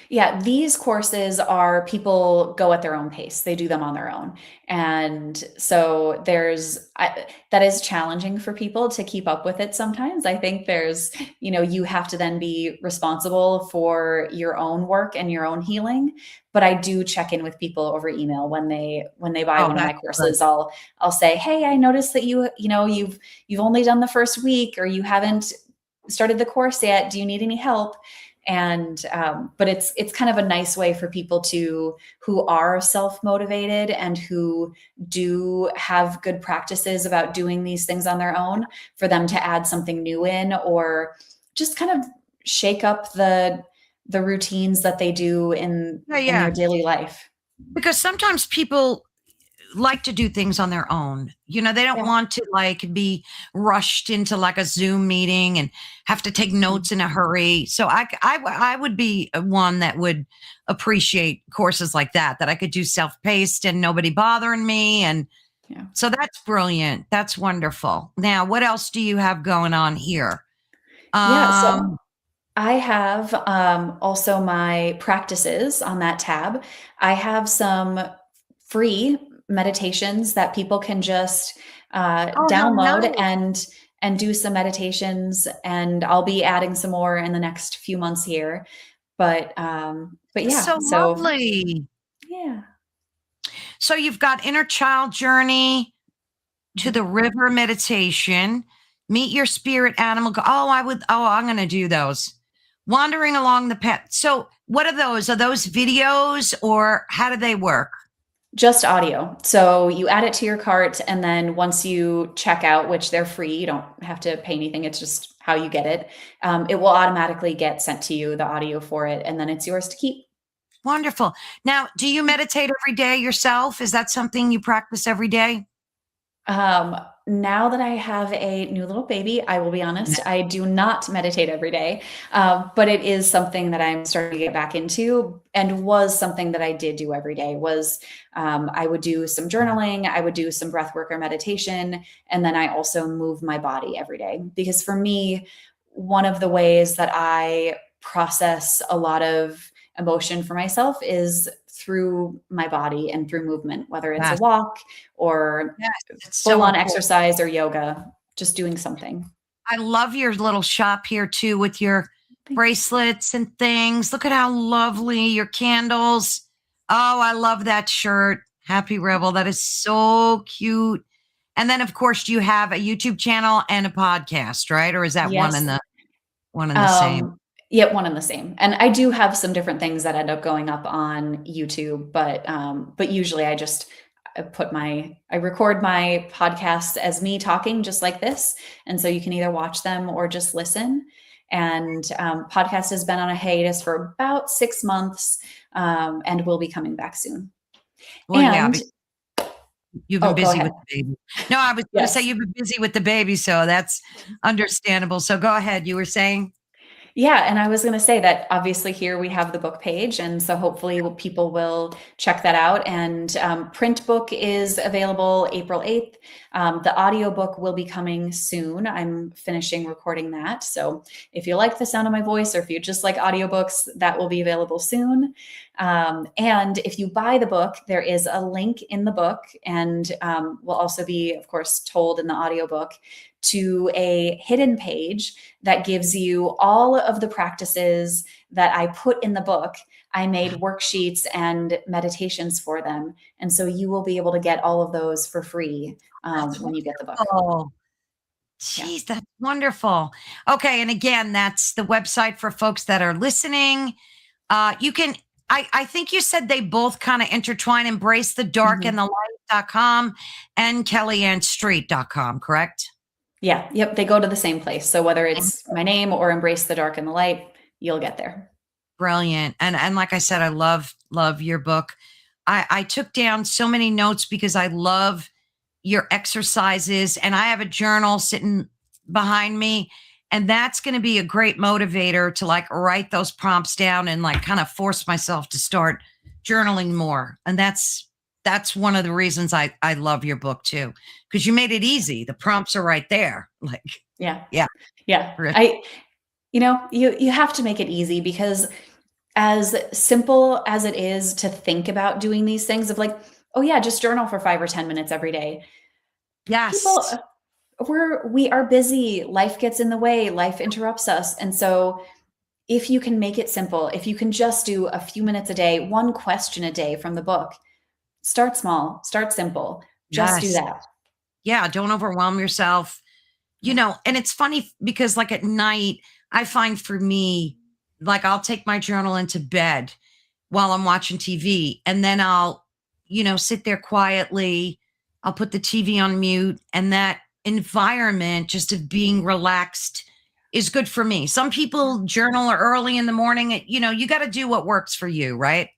Speaker 2: Yeah, these courses are, people go at their own pace. They do them on their own. And so that is challenging for people to keep up with it sometimes. I think you have to then be responsible for your own work and your own healing. But I do check in with people over email when they buy
Speaker 1: Oh,
Speaker 2: one of my
Speaker 1: that's good.
Speaker 2: courses. I'll say, "Hey, I noticed that you've only done the first week, or you haven't started the course yet. Do you need any help?" And but it's kind of a nice way for people to, who are self-motivated and who do have good practices about doing these things on their own, for them to add something new in, or just kind of shake up the routines that they do
Speaker 1: Yeah,
Speaker 2: in their
Speaker 1: yeah.
Speaker 2: daily life.
Speaker 1: Because sometimes people like to do things on their own. They don't
Speaker 2: Yeah.
Speaker 1: want to like be rushed into like a Zoom meeting and have to take
Speaker 2: Mm.
Speaker 1: notes in a hurry. So I would be one that would appreciate courses like that I could do self-paced and nobody bothering me. And
Speaker 2: Yeah.
Speaker 1: so that's brilliant. That's wonderful. Now, what else do you have going on here?
Speaker 2: Yeah. So
Speaker 1: Um,
Speaker 2: I have also my practices on that tab. I have some free meditations that people can just
Speaker 1: oh, how
Speaker 2: download
Speaker 1: nice.
Speaker 2: and do some meditations. And I'll be adding some more in the next few months here. But
Speaker 1: That's
Speaker 2: yeah,
Speaker 1: so
Speaker 2: so
Speaker 1: lovely.
Speaker 2: yeah.
Speaker 1: So you've got inner child journey, to
Speaker 2: Mhm.
Speaker 1: the river meditation, meet your spirit animal. I'm going to do those. Wandering along the path. So, what are those? Are those videos or how do they work?
Speaker 2: Just audio. So you add it to your cart, and then once you check out, which they're free, you don't have to pay anything. It's just how you get it. It will automatically get sent to you, the audio for it, and then it's yours to keep.
Speaker 1: Wonderful. Now, do you meditate every day yourself? Is that something you practice every day?
Speaker 2: Um, Now that I have a new little baby, I will be honest, I do not meditate every day, but it is something that I'm starting to get back into, and was something that I did do every day. Was I would do some journaling, I would do some breath work or meditation, and then I also move my body every day. Because for me, one of the ways that I process a lot of emotion for myself is through my body and through movement, whether it's a
Speaker 1: Yes,
Speaker 2: walk or
Speaker 1: yes, it's
Speaker 2: full
Speaker 1: so
Speaker 2: on
Speaker 1: important.
Speaker 2: exercise or yoga, just doing something.
Speaker 1: I love your little shop here too with your
Speaker 2: Thanks.
Speaker 1: bracelets and things. Look at how lovely your candles. Oh, I love that shirt. Happy Rebel. That is so cute. And then of course you have a YouTube channel and a podcast, right? Or is that
Speaker 2: Yes.
Speaker 1: one and the same?
Speaker 2: Um, yeah, one and the same. And I do have some different things that end up going up on YouTube, but usually I record my podcasts as me talking just like this, and so you can either watch them or just listen. And podcast has been on a hiatus for about 6 months, and will be coming back soon.
Speaker 1: Well, yeah,
Speaker 2: And
Speaker 1: because you've been
Speaker 2: oh, go
Speaker 1: busy
Speaker 2: ahead.
Speaker 1: with the baby. No, I was going to say
Speaker 2: Yes.
Speaker 1: you've been busy with the baby, so that's understandable. So go ahead. You were saying?
Speaker 2: Yeah, and I was going to say that obviously here we have the book page, and so hopefully people will check that out. And print book is available April 8th. The audiobook will be coming soon. I'm finishing recording that. So if you like the sound of my voice, or if you just like audiobooks, that will be available soon. And if you buy the book, there is a link in the book, and will also be, of course, told in the audiobook, to a hidden page that gives you all of the practices that I put in the book. I made worksheets and meditations for them. And so you will be able to get all of those for free
Speaker 1: That's
Speaker 2: when you get the book.
Speaker 1: wonderful.
Speaker 2: Yeah.
Speaker 1: Jeez, that's wonderful. Okay, and again, that's the website for folks that are listening. You can I think you said they both kind of intertwine, embrace the dark and
Speaker 2: Mhm.
Speaker 1: the light.com and kellyanstreet.com, correct?
Speaker 2: Yeah. Yep. They go to the same place. So whether it's my name or Embrace the Dark and the Light, you'll get there.
Speaker 1: Brilliant. And like I said, I love your book. I took down so many notes because I love your exercises and I have a journal sitting behind me and that's going to be a great motivator to like write those prompts down and like kind of force myself to start journaling more. And that's one of the reasons I love your book too because you made it easy. The prompts are right there. Like
Speaker 2: Yeah.
Speaker 1: yeah,
Speaker 2: Yeah.
Speaker 1: terrific.
Speaker 2: You have to make it easy, because as simple as it is to think about doing these things of like, oh yeah, just journal for 5 or 10 minutes every day. People
Speaker 1: Yes.
Speaker 2: we are busy, life gets in the way, life interrupts us. And so if you can make it simple, if you can just do a few minutes a day, one question a day from the book, start small, start simple, just do
Speaker 1: Yes.
Speaker 2: that.
Speaker 1: Yeah, don't overwhelm yourself. You
Speaker 2: Yeah.
Speaker 1: know, and it's funny because like at night, I find for me, like I'll take my journal into bed while I'm watching TV and then I'll, sit there quietly. I'll put the TV on mute and that environment just of being relaxed is good for me. Some people journal early in the morning. You got to do what works for you, right?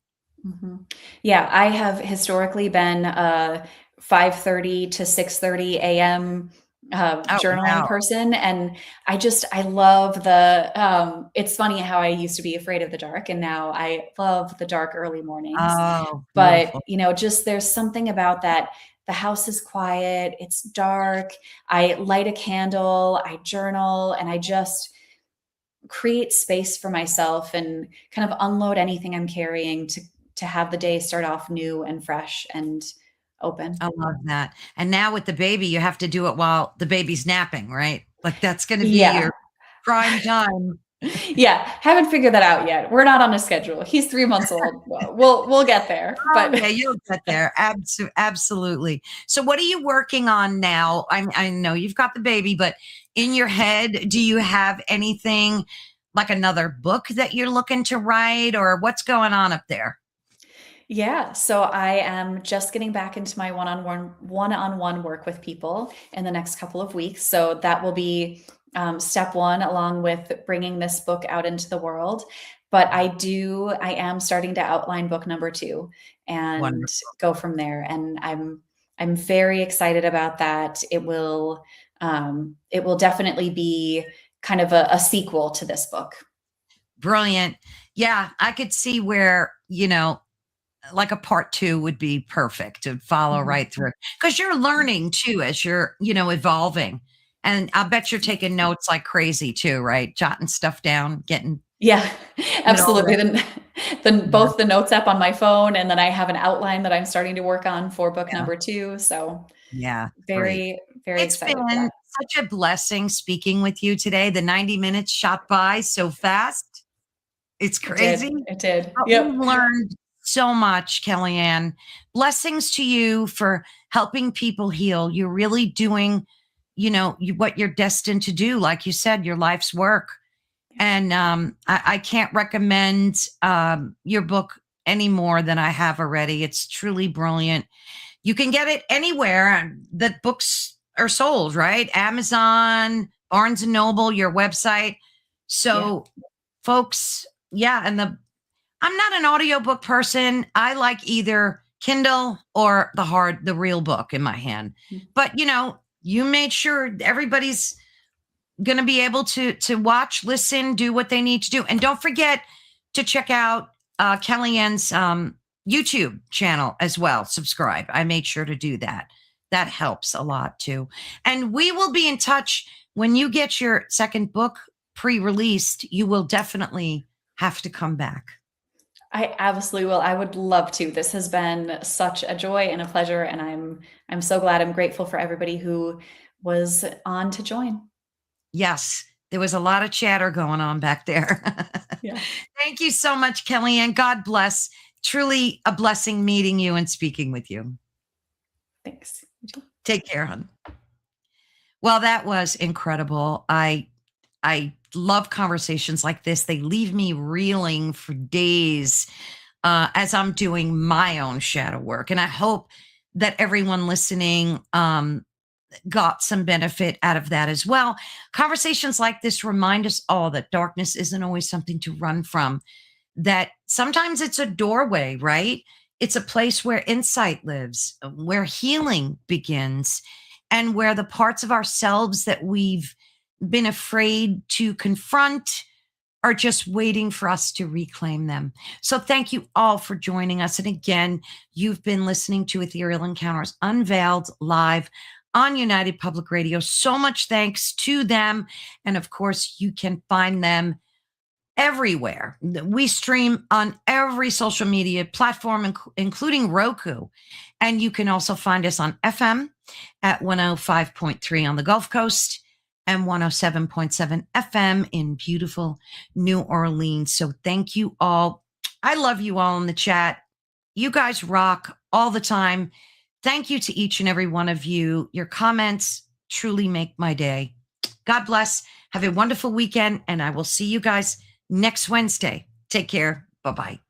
Speaker 2: Mhm. Yeah, I have historically been a 5:30 to 6:30 AM
Speaker 1: Oh,
Speaker 2: journaling
Speaker 1: wow.
Speaker 2: person, and I love it's funny how I used to be afraid of the dark, and now I love the dark early mornings.
Speaker 1: Oh,
Speaker 2: But,
Speaker 1: beautiful.
Speaker 2: just there's something about that. The house is quiet, it's dark, I light a candle, I journal, and I just create space for myself and kind of unload anything I'm carrying to have the day start off new and fresh and open.
Speaker 1: I love that. And now with the baby, you have to do it while the baby's napping, right? Like that's going to be
Speaker 2: Yeah.
Speaker 1: your prime time.
Speaker 2: Yeah, haven't figured that out yet. We're not on a schedule. He's 3 months old. We'll get there,
Speaker 1: Oh,
Speaker 2: but
Speaker 1: yeah, you'll get there. Absolutely. So, what are you working on now? I know you've got the baby, but in your head, do you have anything like another book that you're looking to write, or what's going on up there?
Speaker 2: yeah, so I am just getting back into my one-on-one work with people in the next couple of weeks. So that will be step one, along with bringing this book out into the world. But I am starting to outline book number two and
Speaker 1: Wonderful.
Speaker 2: go from there. And I'm very excited about that. It will definitely be kind of a sequel to this book.
Speaker 1: Brilliant. Yeah, I could see where, like a part two would be perfect to follow
Speaker 2: Mhm.
Speaker 1: right through because you're learning too as you're, evolving. And I bet you're taking notes like crazy too, right? Jotting stuff down, getting
Speaker 2: Yeah,
Speaker 1: it all
Speaker 2: absolutely.
Speaker 1: ready.
Speaker 2: Then
Speaker 1: Yeah,
Speaker 2: both the notes app on my phone, and then I have an outline that I'm starting to work on for book
Speaker 1: yeah,
Speaker 2: number 2. So
Speaker 1: yeah. Great.
Speaker 2: very, very
Speaker 1: It's
Speaker 2: excited for
Speaker 1: been
Speaker 2: that.
Speaker 1: such a blessing speaking with you today. The 90 minutes shot by so fast. It's
Speaker 2: It did.
Speaker 1: crazy.
Speaker 2: It did.
Speaker 1: But we've
Speaker 2: Yep.
Speaker 1: learned so much, Kellyanne. Blessings to you for helping people heal. You're really doing, what you're destined to do. Like you said, your life's work. And I can't recommend your book any more than I have already. It's truly brilliant. You can get it anywhere that books are sold, right? Amazon, Barnes and Noble, your website.
Speaker 2: Yeah.
Speaker 1: So, folks, yeah, and I'm not an audiobook person. I like either Kindle or the real book in my hand. But you made sure everybody's going to be able to watch, listen, do what they need to do, and don't forget to check out Kellyanne's YouTube channel as well. Subscribe. I made sure to do that. That helps a lot too. And we will be in touch when you get your second book pre-released. You will definitely have to come back.
Speaker 2: I absolutely will. I would love to. This has been such a joy and a pleasure, and I'm so glad. I'm grateful for everybody who was on to join.
Speaker 1: Yes, there was a lot of chatter going on back there.
Speaker 2: Yeah.
Speaker 1: Thank you so much, Kellyanne. God bless. Truly a blessing meeting you and speaking with you.
Speaker 2: Thanks. You too.
Speaker 1: Take care, hon. Well, that was incredible. I love conversations like this. They leave me reeling for days as I'm doing my own shadow work, and I hope that everyone listening got some benefit out of that as well. Conversations like this remind us all that darkness isn't always something to run from, that sometimes it's a doorway, right? It's a place where insight lives, where healing begins, and where the parts of ourselves that we've been afraid to confront are just waiting for us to reclaim them. So thank you all for joining us. And again, you've been listening to Ethereal Encounters Unveiled live on United Public Radio. So much thanks to them. And of course, you can find them everywhere. We stream on every social media platform, including Roku. And you can also find us on FM at 105.3 on the Gulf Coast and 107.7 FM in beautiful New Orleans. So thank you all. I love you all in the chat. You guys rock all the time. Thank you to each and every one of you. Your comments truly make my day. God bless. Have a wonderful weekend, and I will see you guys next Wednesday. Take care. Bye bye.